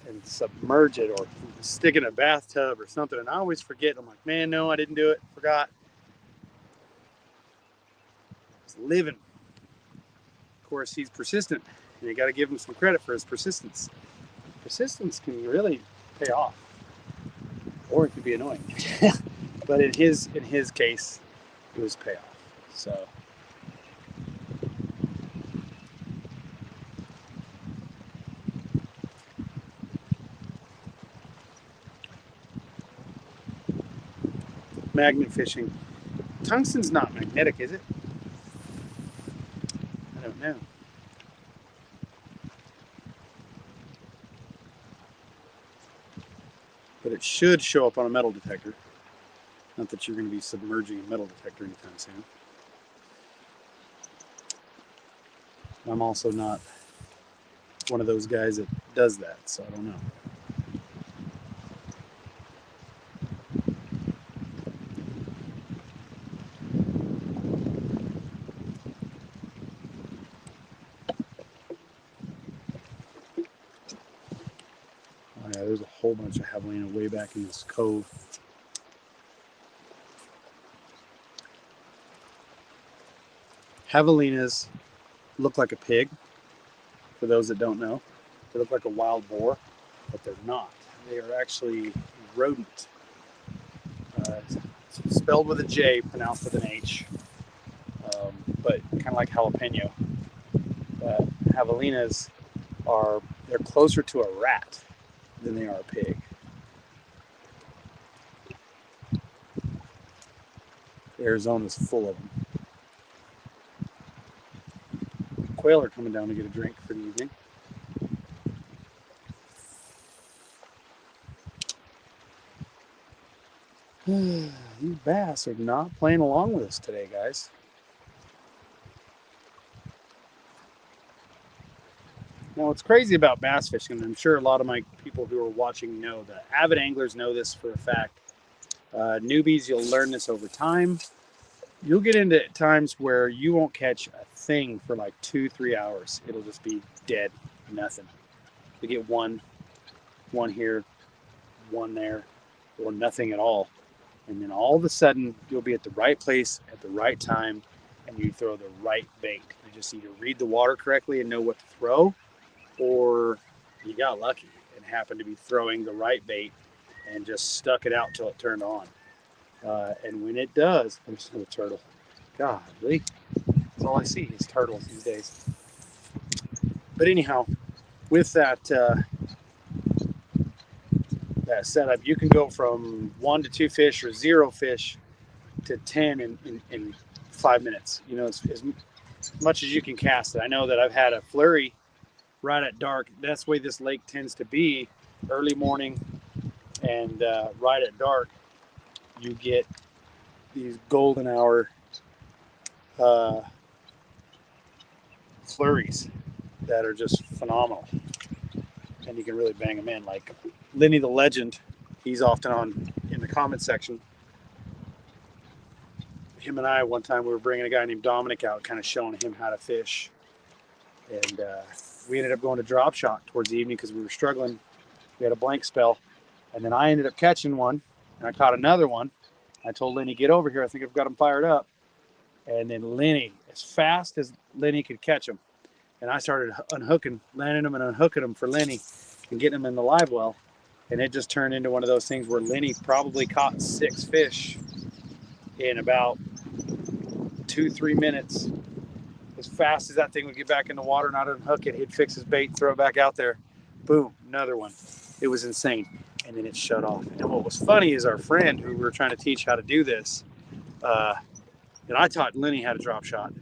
and submerge it or stick it in a bathtub or something. And I always forget. I'm like, man, no, I didn't do it. Forgot. He's living. Of course, he's persistent, and you got to give him some credit for his persistence. Persistence can really pay off, or it could be annoying. But in his case, it was payoff. So. Magnet fishing. Tungsten's not magnetic, is it? I don't know. But it should show up on a metal detector. Not that you're going to be submerging a metal detector anytime soon. I'm also not one of those guys that does that, so I don't know. Oh yeah, there's a whole bunch of javelina way back in this cove. Javelinas look like a pig, for those that don't know. They look like a wild boar, but they're not. They are actually rodent. It's spelled with a J, pronounced with an H, but kind of like jalapeno. Javelinas they're closer to a rat than they are a pig. Arizona's full of them. Quail are coming down to get a drink for the evening. These bass are not playing along with us today, guys. Now, what's crazy about bass fishing, and I'm sure a lot of my people who are watching know, the avid anglers know this for a fact. Newbies, you'll learn this over time. You'll get into times where you won't catch a thing for like 2-3 hours. It'll just be dead, nothing. You get one here, one there, or nothing at all. And then all of a sudden, you'll be at the right place at the right time, and you throw the right bait. You just either read the water correctly and know what to throw, or you got lucky and happened to be throwing the right bait and just stuck it out till it turned on. And when it does, there's no turtle. Golly, that's all I see is turtles these days. But anyhow, with that that setup, you can go from 1 to 2 fish or 0 fish to 10 in 5 minutes. You know, as much as you can cast it. I know that I've had a flurry right at dark. That's the way this lake tends to be. Early morning and right at dark, you get these golden hour flurries that are just phenomenal, and you can really bang them in. Like Lenny the Legend, he's often on in the comment section. Him and I, one time, we were bringing a guy named Dominic out, kind of showing him how to fish, and we ended up going to drop shot towards the evening because we were struggling. We had a blank spell, and then I ended up catching one, and I caught another one. I told Lenny, get over here. I think I've got him fired up. And then Lenny, as fast as Lenny could catch him, and I started unhooking, landing them and unhooking them for Lenny and getting them in the live well. And it just turned into one of those things where Lenny probably caught 6 fish in about 2-3 minutes. As fast as that thing would get back in the water and I'd unhook it, he'd fix his bait, throw it back out there. Boom, another one. It was insane. And then it shut off. And what was funny is our friend who we were trying to teach how to do this, and I taught Lenny how to drop shot.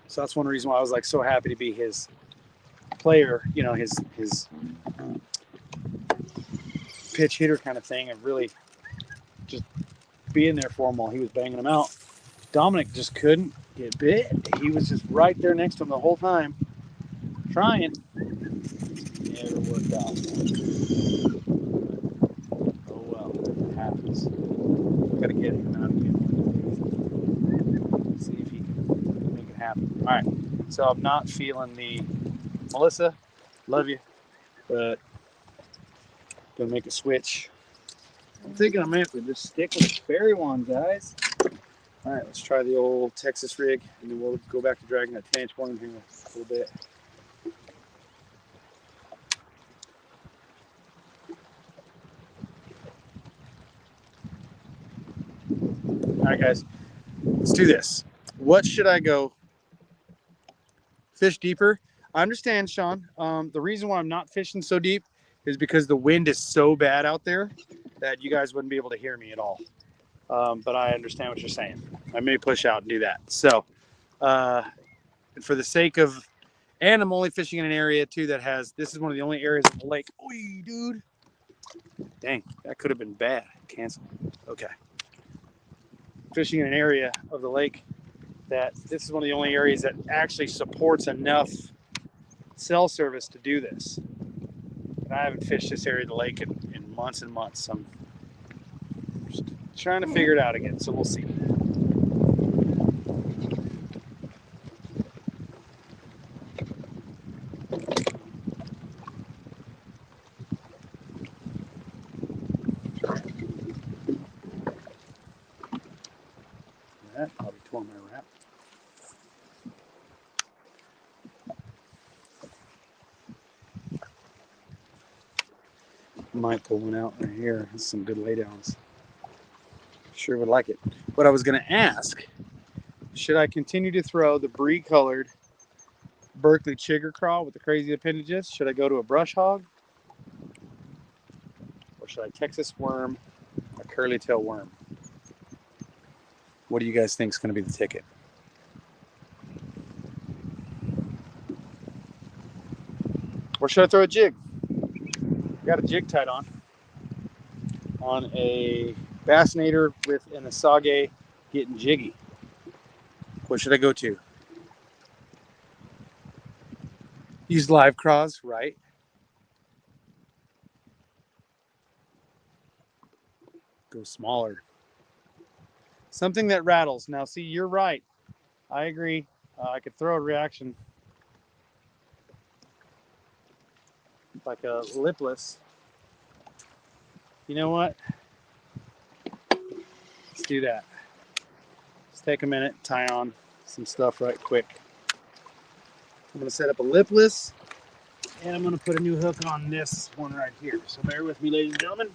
So that's one reason why I was like so happy to be his player, you know, his pitch hitter kind of thing, and really just being there for him while he was banging them out. Dominic just couldn't get bit. He was just right there next to him the whole time, trying. Never worked out. Oh well, it happens. Got to get him out again. See if he can make it happen. All right, so I'm not feeling the Melissa. Love you, but gonna make a switch. I'm thinking I might just stick with the Sperry one, guys. All right, let's try the old Texas rig, and then we'll go back to dragging that 10-inch worm here in a little bit. All right, guys, let's do this. What should I go? Fish deeper? I understand, Sean. The reason why I'm not fishing so deep is because the wind is so bad out there that you guys wouldn't be able to hear me at all. But I understand what you're saying. I may push out and do that. So, for the sake of, and I'm only fishing in an area too that has, this is one of the only areas of the lake. Oy, dude. Dang, that could have been bad. Cancel. Okay. Fishing in an area of the lake that this is one of the only areas that actually supports enough cell service to do this. And I haven't fished this area of the lake in months and months. I'm just trying to figure it out again, so we'll see. That probably tore my wrap. Might pull one out right here. That's some good laydowns. Sure would like it. What I was going to ask, should I continue to throw the brie-colored Berkeley chigger craw with the crazy appendages? Should I go to a brush hog? Or should I Texas worm a curly tail worm? What do you guys think is going to be the ticket? Or should I throw a jig? I got a jig tied on. on a bassinator with an asage getting jiggy. What should I go to? Use live craws, right? Go smaller. Something that rattles. Now, see, you're right. I agree. I could throw a reaction like a lipless. You know what? Let's do that. Let's take a minute, tie on some stuff right quick. I'm going to set up a lipless, and I'm going to put a new hook on this one right here. So bear with me, ladies and gentlemen.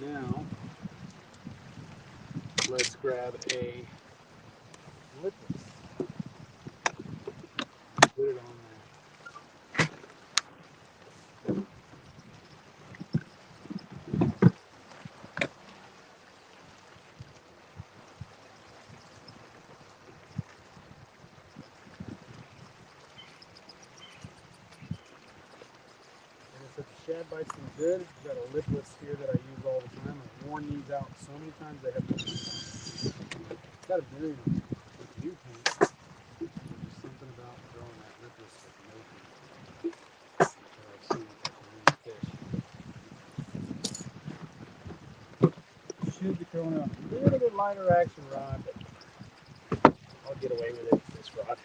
Now, let's grab a lipless. Put it on there. If the shad bites them good, I've got a lipless here that I use all the time. I've worn these out so many times they have got a million of them. With new paint, there's something about throwing that lipless with no paint that I've seen with fish. Should be throwing out a little bit lighter action rod, but I'll get away with it with this rod.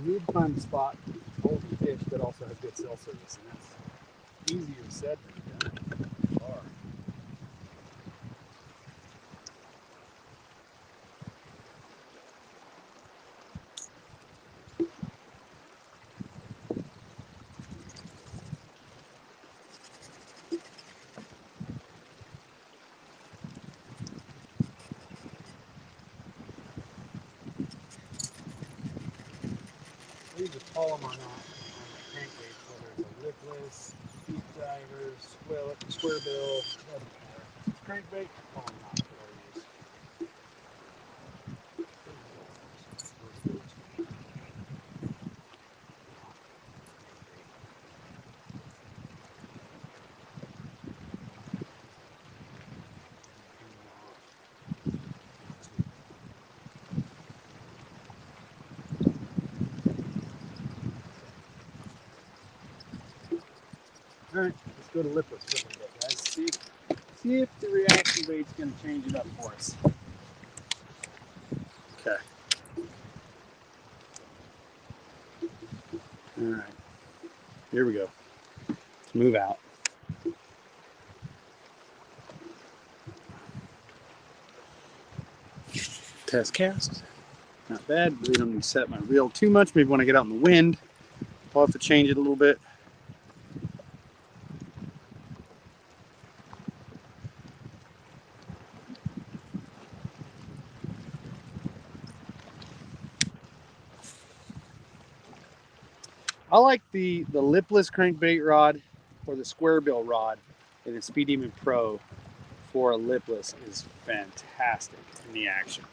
You need to find a spot hold the fish that also has good cell service, and that's easier said than done. Far. These are polymer knots on the crankbait, whether it's a lipless, deep diver, square bill, doesn't matter. Crankbait, polymer knot. go to lipless for a little bit, guys. See if the reaction weight's going to change it up for us. Okay. All right. Here we go. Let's move out. Test cast. Not bad. Really don't need to set my reel too much. Maybe when I get out in the wind, I'll have to change it a little bit. I like the lipless crankbait rod or the square bill rod in the Speed Demon Pro for a lipless is fantastic in the action.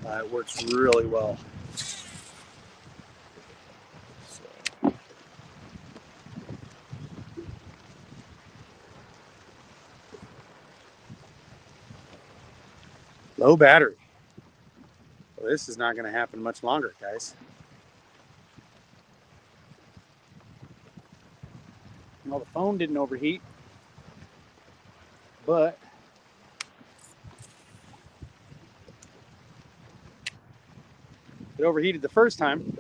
It works really well. So. Low battery. Well, this is not going to happen much longer, guys. Well, the phone didn't overheat, but it overheated the first time.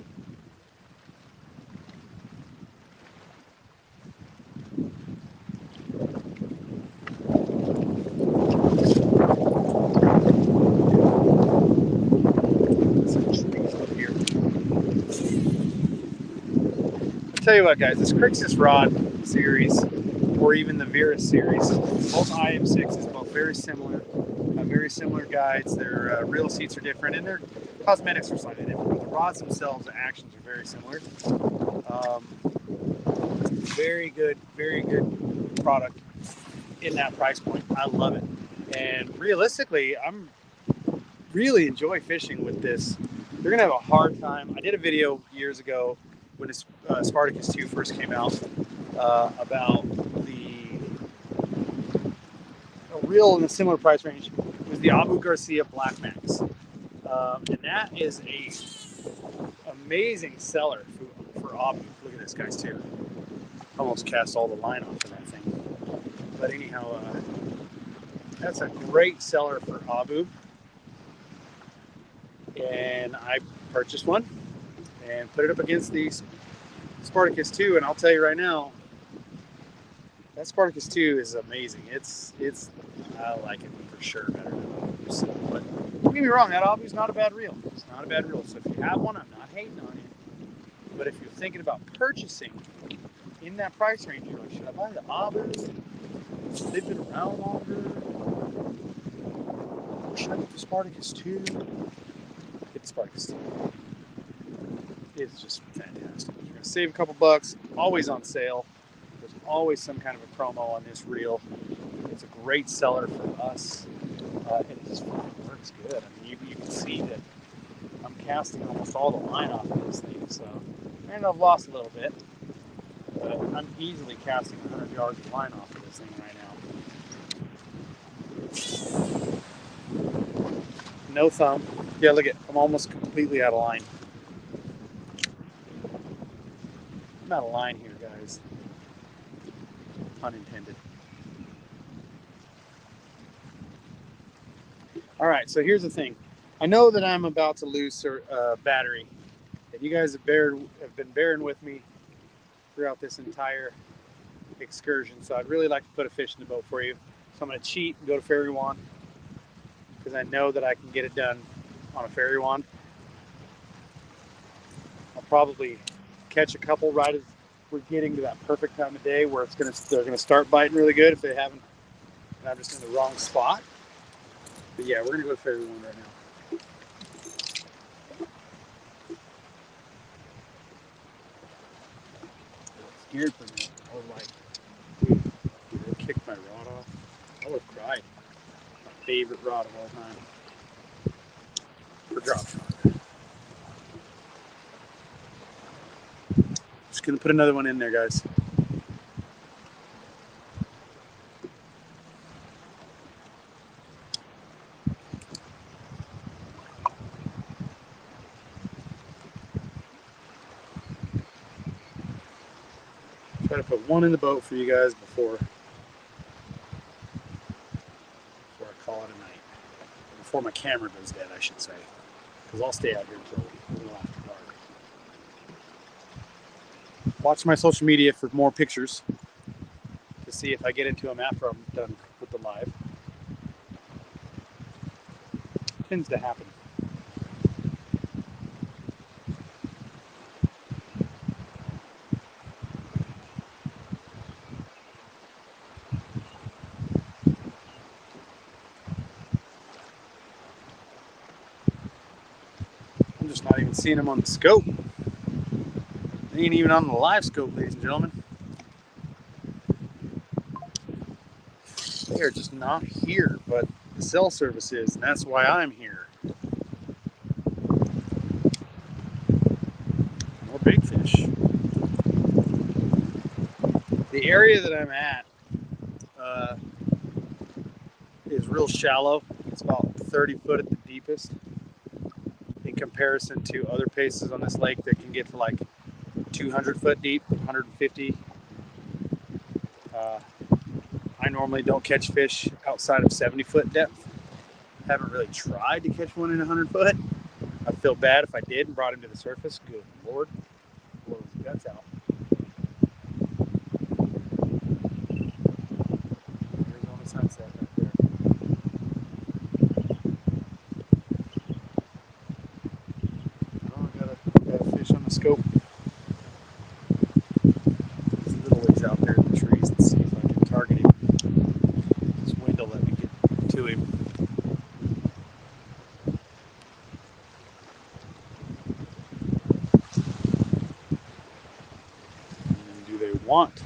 I'll tell you what, guys, this Crixus rod series, or even the Virus series, both IM6s, both very similar, have very similar guides. Their reel seats are different, and their cosmetics are slightly different. But the rods themselves, the actions are very similar. Very good product in that price point. I love it, and realistically, I'm really enjoy fishing with this. You're gonna have a hard time. I did a video years ago when this Spartacus 2 first came out about a reel in a similar price range. It was the Abu Garcia Black Max, and that is a amazing seller for Abu. Look at this, guys, too. Almost cast all the line off of that thing. But anyhow, that's a great seller for Abu. And I purchased one and put it up against the Spartacus 2, and I'll tell you right now, that Spartacus 2 is amazing. It's I like it for sure better than Abu. So, but don't get me wrong, that Abu's not a bad reel. It's not a bad reel. So if you have one, I'm not hating on it. But if you're thinking about purchasing in that price range, you're like, should I buy the Abu? They've been around longer. Or should I get the Spartacus 2? Get the Spartacus 2. It's just fantastic. You're going to save a couple bucks. Always on sale. There's always some kind of a promo on this reel. It's a great seller for us. It just works good. I mean, you can see that I'm casting almost all the line off of this thing. So, and I've lost a little bit. But I'm easily casting 100 yards of line off of this thing right now. No thumb. Yeah, look at, I'm almost completely out of line. I'm out of line here, guys. Pun intended. All right, so here's the thing. I know that I'm about to lose battery, and you guys have been bearing with me throughout this entire excursion. So I'd really like to put a fish in the boat for you. So I'm going to cheat and go to Fairy Wand because I know that I can get it done on a Fairy Wand. I'll probably catch a couple right as we're getting to that perfect time of day where they're gonna start biting really good if they haven't, and I'm just in the wrong spot. But yeah, we're gonna go to Fairy Wand right now. I'm scared for a minute. I was like, dude, they kicked my rod off. I would have cried. My favorite rod of all time. For drop shot. Just gonna put another one in there, guys. Try Gotta put one in the boat for you guys before I call it a night. Before my camera goes dead, I should say. Because I'll stay out here until a little after dark. Watch my social media for more pictures to see if I get into them after I'm done with the live. Tends to happen. I'm just not even seeing them on the scope. They ain't even on the live scope, ladies and gentlemen. They are just not here, but the cell service is, and that's why I'm here. More big fish. The area that I'm at is real shallow. It's about 30 foot at the deepest in comparison to other places on this lake that can get to like 200 foot deep, 150. I normally don't catch fish outside of 70 foot depth. Haven't really tried to catch one in 100 foot. I'd feel bad if I did and brought him to the surface. Good Lord, blows his guts out. Arizona sunset right there. Oh, I got a fish on the scope. There's a little ways out there in the trees. Let's see if I can target him. This wind will let me get to him. And do they want?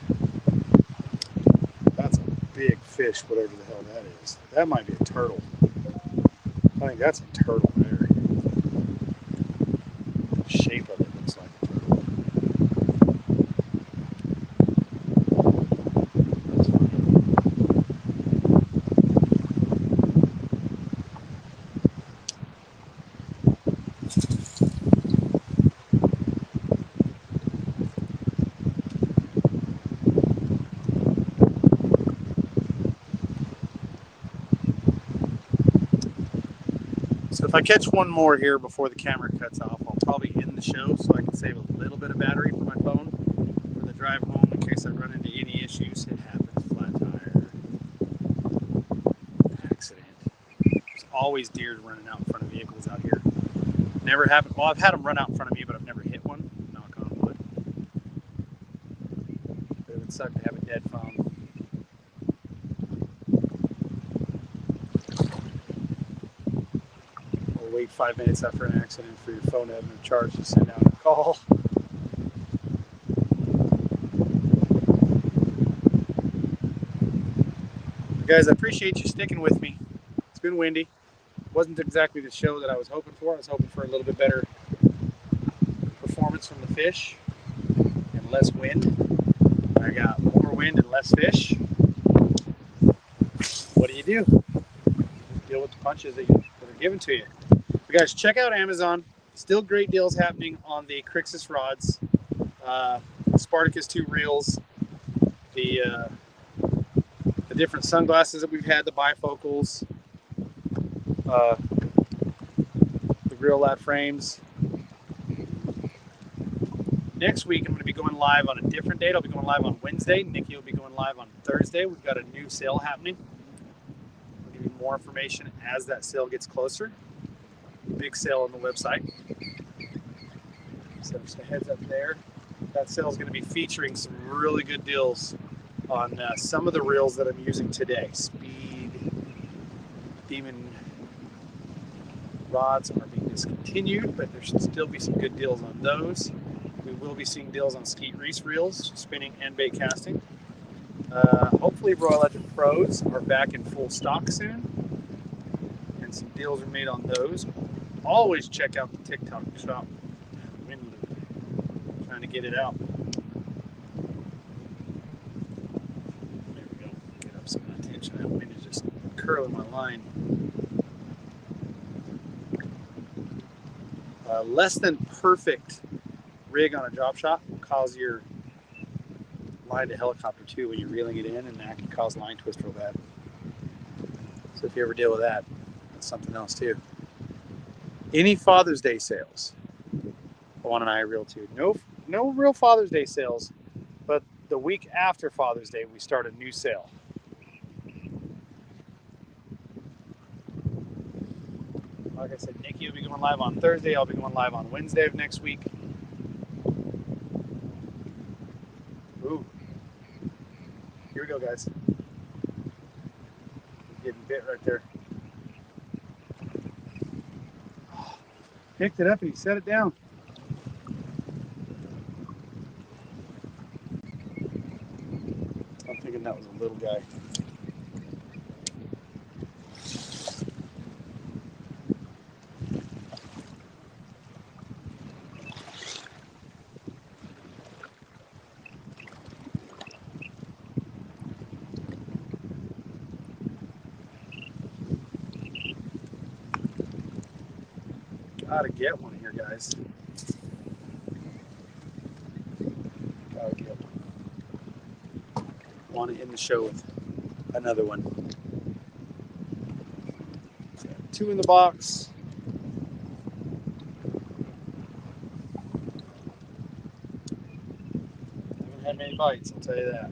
That's a big fish, whatever the hell that is. That might be a turtle. I think that's a turtle there. The shape of it looks like a turtle. That's funny. So if I catch one more here before the camera cuts off, I'll probably end the show so I can save a little bit of battery for my phone for the drive home in case I run into any issues. It happens, flat tire, accident. There's always deer running out in front of vehicles out here. Never happened. Well, I've had them run out in front of me, but I've never hit one. Knock on wood. But it would suck to have a dead phone. Wait 5 minutes after an accident for your phone to have no charge to send out a call. Guys, I appreciate you sticking with me. It's been windy. Wasn't exactly the show that I was hoping for. I was hoping for a little bit better performance from the fish and less wind. I got more wind and less fish. What do? Deal with the punches that are given to you. But guys, check out Amazon. Still great deals happening on the Crixus rods, Spartacus 2 reels, the different sunglasses that we've had, the bifocals, the Real Lad frames. Next week, I'm going to be going live on a different date. I'll be going live on Wednesday. Nikki will be going live on Thursday. We've got a new sale happening. I'll give you more information as that sale gets closer. Big sale on the website. So just a heads up there. That sale is going to be featuring some really good deals on some of the reels that I'm using today. Speed Demon rods are being discontinued, but there should still be some good deals on those. We will be seeing deals on Skeet Reese reels, spinning and bait casting. Hopefully Royal Legend Pros are back in full stock soon, and some deals are made on those. Always check out the TikTok shop. Wind loop. Trying to get it out. There we go. Get up some attention. That wind is just curling my line. Less than perfect rig on a drop shot will cause your line to helicopter too when you're reeling it in, and that can cause line twist real bad. So if you ever deal with that, that's something else too. Any Father's Day sales? Juan and I reel too. No real Father's Day sales, but the week after Father's Day, we start a new sale. Like I said, Nikki will be going live on Thursday. I'll be going live on Wednesday of next week. Ooh. Here we go, guys. Getting bit right there. Picked it up and he set it down. I'm thinking that was a little guy. Gotta get one here, guys. Gotta get one. Want to end the show with another one. Two in the box. Haven't had many bites, I'll tell you that.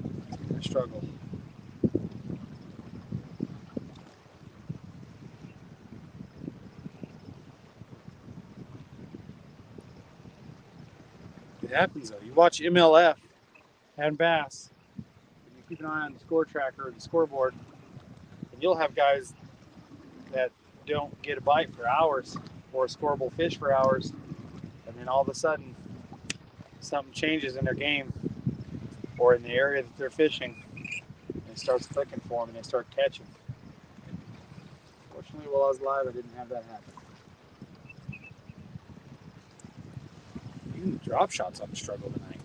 I struggle. It happens though. You watch MLF and bass, and you keep an eye on the score tracker or the scoreboard, and you'll have guys that don't get a bite for hours or a scoreable fish for hours, and then all of a sudden something changes in their game or in the area that they're fishing, and it starts clicking for them and they start catching. Fortunately, while I was live, I didn't have that happen. Even the drop shots on the struggle tonight.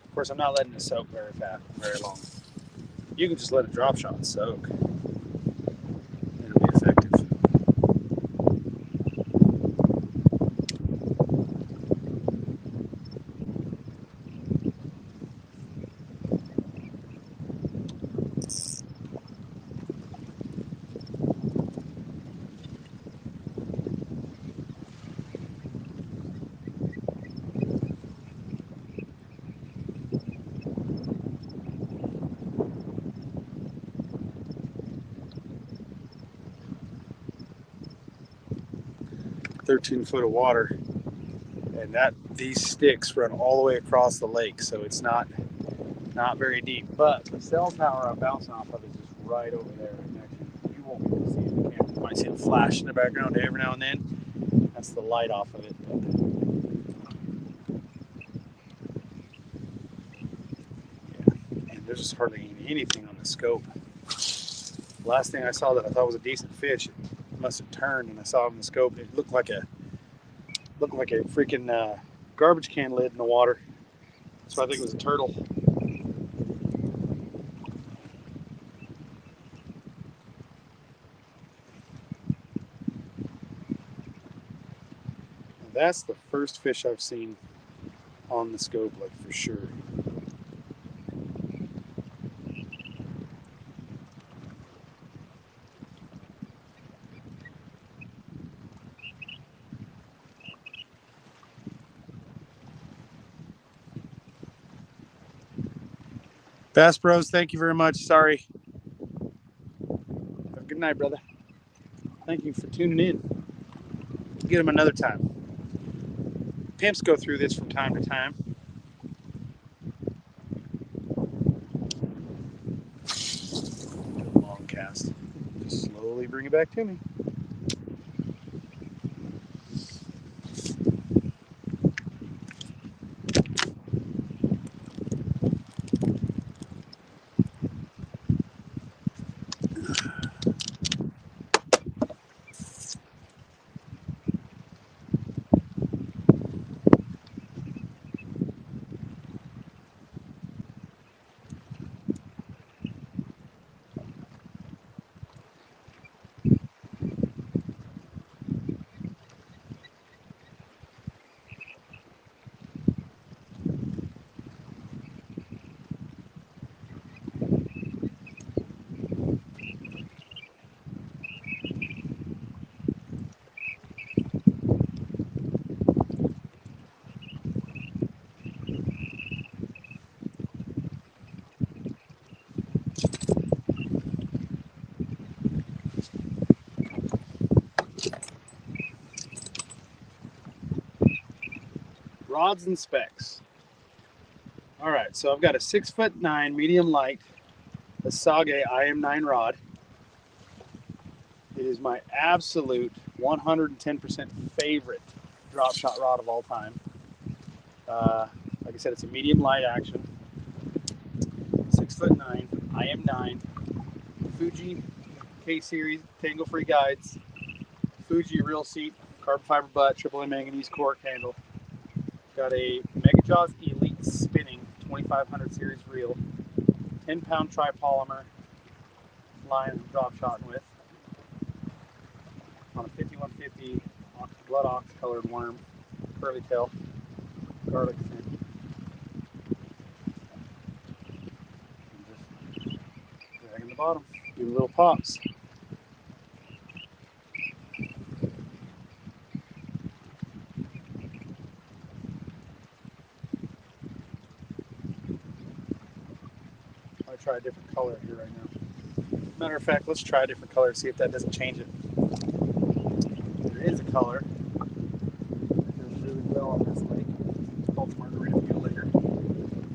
Of course, I'm not letting it soak very long. You can just let a drop shot soak. It'll be effective. .13 of water, and these sticks run all the way across the lake, so it's not very deep. But the cell tower I'm bouncing off of is just right over there. And actually, you won't be able to see it in the camera. You might see a flash in the background every now and then. That's the light off of it. Yeah, and there's just hardly anything on the scope. The last thing I saw that I thought was a decent fish, it must have turned, and I saw it on the scope. It looked like a freaking garbage can lid in the water. So I think it was a turtle. And that's the first fish I've seen on the scope, like for sure. Bass Bros, thank you very much. Sorry. Have a good night, brother. Thank you for tuning in. Get them another time. Pimps go through this from time to time. Long cast. Just slowly bring it back to me. rods and specs. All right, so I've got a 6'9" medium light, a Sage IM9 rod. It is my absolute 110% favorite drop shot rod of all time. Like I said, it's a medium light action. 6'9", IM9, Fuji K-Series tangle free guides, Fuji reel seat, carbon fiber butt, AAA manganese cork handle. Got a Mega Jaws Elite spinning 2500 series reel, 10-pound tri-polymer line I'm drop shotting with on a 5150 blood ox colored worm, curly tail, garlic fin. Just dragging the bottom, doing little pops. I'll try a different color here right now. Matter of fact, let's try a different color, see if that doesn't change it. There is a color that goes really well on this lake. It's called Margarita Mutilator.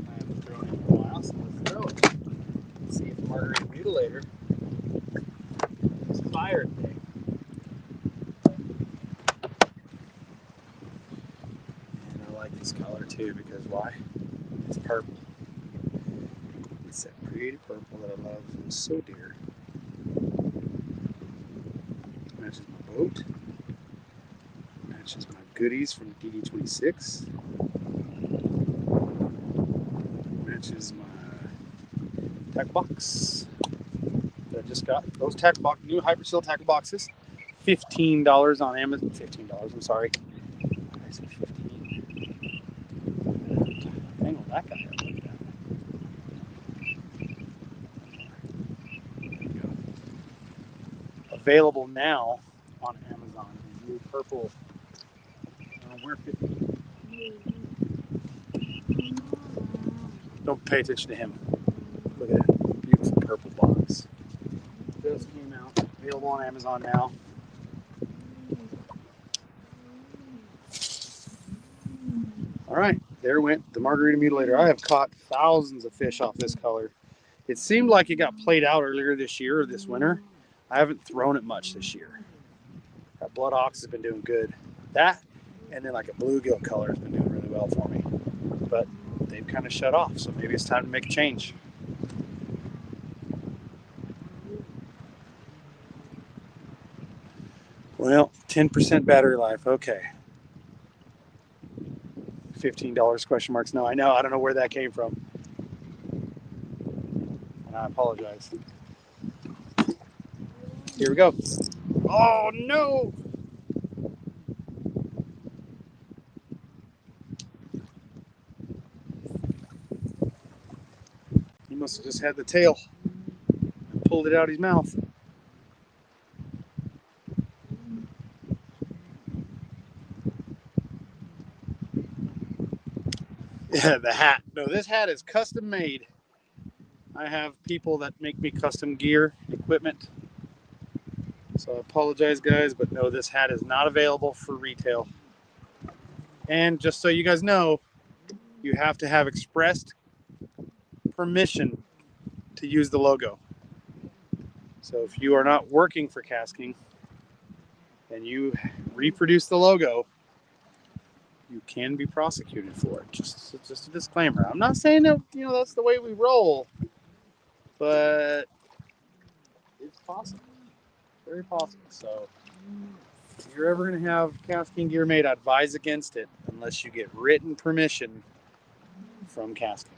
I haven't thrown it in a while, so let's throw it. Let's see if Margarita Mutilator is fire today. And I like this color too, because why? It's purple. It's that pretty purple that I love so dear. Matches my boat. Matches my goodies from DD26. Matches my tackle box that I just got. Those tackle box, new Hyperseal tackle boxes, $15 on Amazon. $15. I'm sorry. I said 15. Hang on, that guy up like that. There we go. Available now on Amazon. New purple. We're 15. Don't pay attention to him. Look at that beautiful purple box. Just came out. Available on Amazon now. All right, there went the Margarita Mutilator. I have caught thousands of fish off this color. It seemed like it got played out earlier this year or this winter. I haven't thrown it much this year. That blood ox has been doing good. That and then like a bluegill color has been doing really well for me. But they've kind of shut off, so maybe it's time to make a change. Well, 10% battery life. Okay. $15 question marks. No, I know. I don't know where that came from. And I apologize. Here we go. Oh, no. He must have just had the tail and pulled it out of his mouth. Yeah, the hat. No, this hat is custom made. I have people that make me custom gear, equipment. So I apologize, guys, but no, this hat is not available for retail. And just so you guys know, you have to have expressed permission to use the logo. So if you are not working for Casking and you reproduce the logo, you can be prosecuted for it. Just a disclaimer. I'm not saying that that's the way we roll, but it's possible. Very possible. So if you're ever going to have casting gear made, I advise against it unless you get written permission from Casking.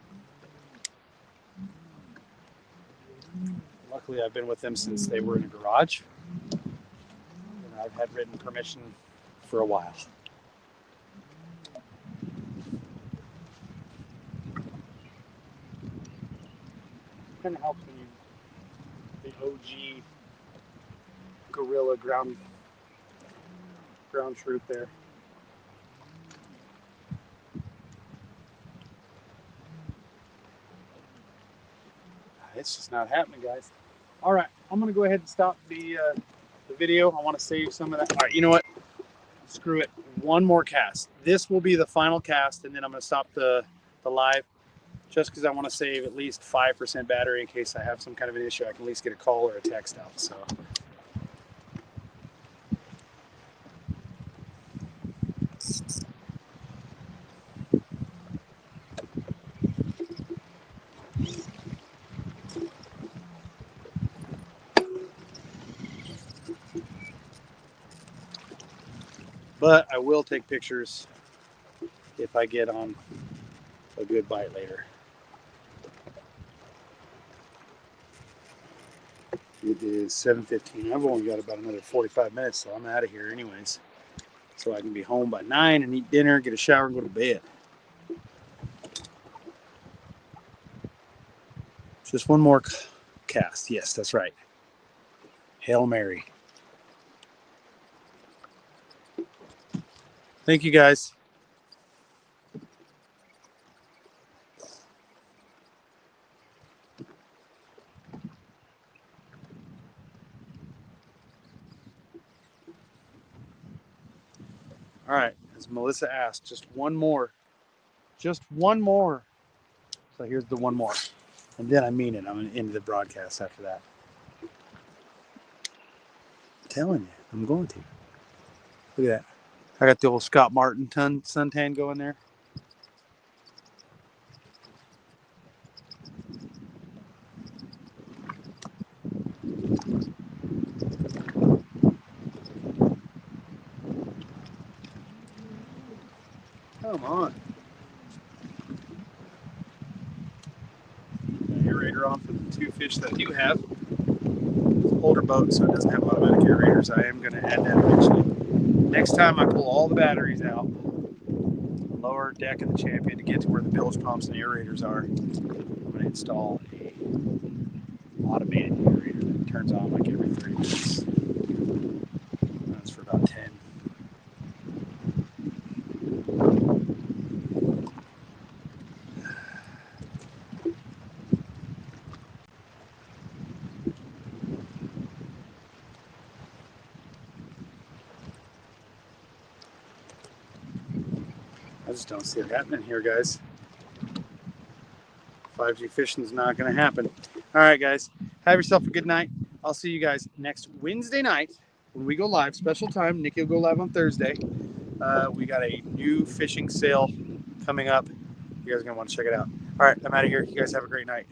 Luckily, I've been with them since they were in a garage, and I've had written permission for a while. Kind of helps when you the OG gorilla ground truth there. It's just not happening, guys. All right, I'm gonna go ahead and stop the video. I want to save some of that. All right, you know what? Screw it. one more cast. This will be the final cast, and then I'm going to stop the live just because I want to save at least 5% battery in case I have some kind of an issue. I can at least get a call or a text out. So. But I will take pictures if I get on a good bite later. It is 7:15. I've only got about another 45 minutes, so I'm out of here anyways. So I can be home by 9 and eat dinner, get a shower, and go to bed. Just one more cast. Yes, that's right. Hail Mary. Thank you, guys. All right, as Melissa asked, just one more. Just one more. So here's the one more. And then I mean it. I'm going to end the broadcast after that. I'm telling you, I'm going to. Look at that. I got the old Scott Martin suntan going there. Come on. Aerator on for the 2 fish that I do have. It's an older boat, so it doesn't have automatic aerators. I am going to add that eventually. Next time I pull all the batteries out, lower deck of the Champion to get to where the bilge pumps and aerators are, I'm going to install a automated aerator that turns on like every 30 minutes. That's for about 10. I just don't see it happening here, guys. 5G fishing is not going to happen. All right, guys. Have yourself a good night. I'll see you guys next Wednesday night when we go live. Special time. Nikki will go live on Thursday. We got a new fishing sale coming up. You guys are going to want to check it out. All right, I'm out of here. You guys have a great night.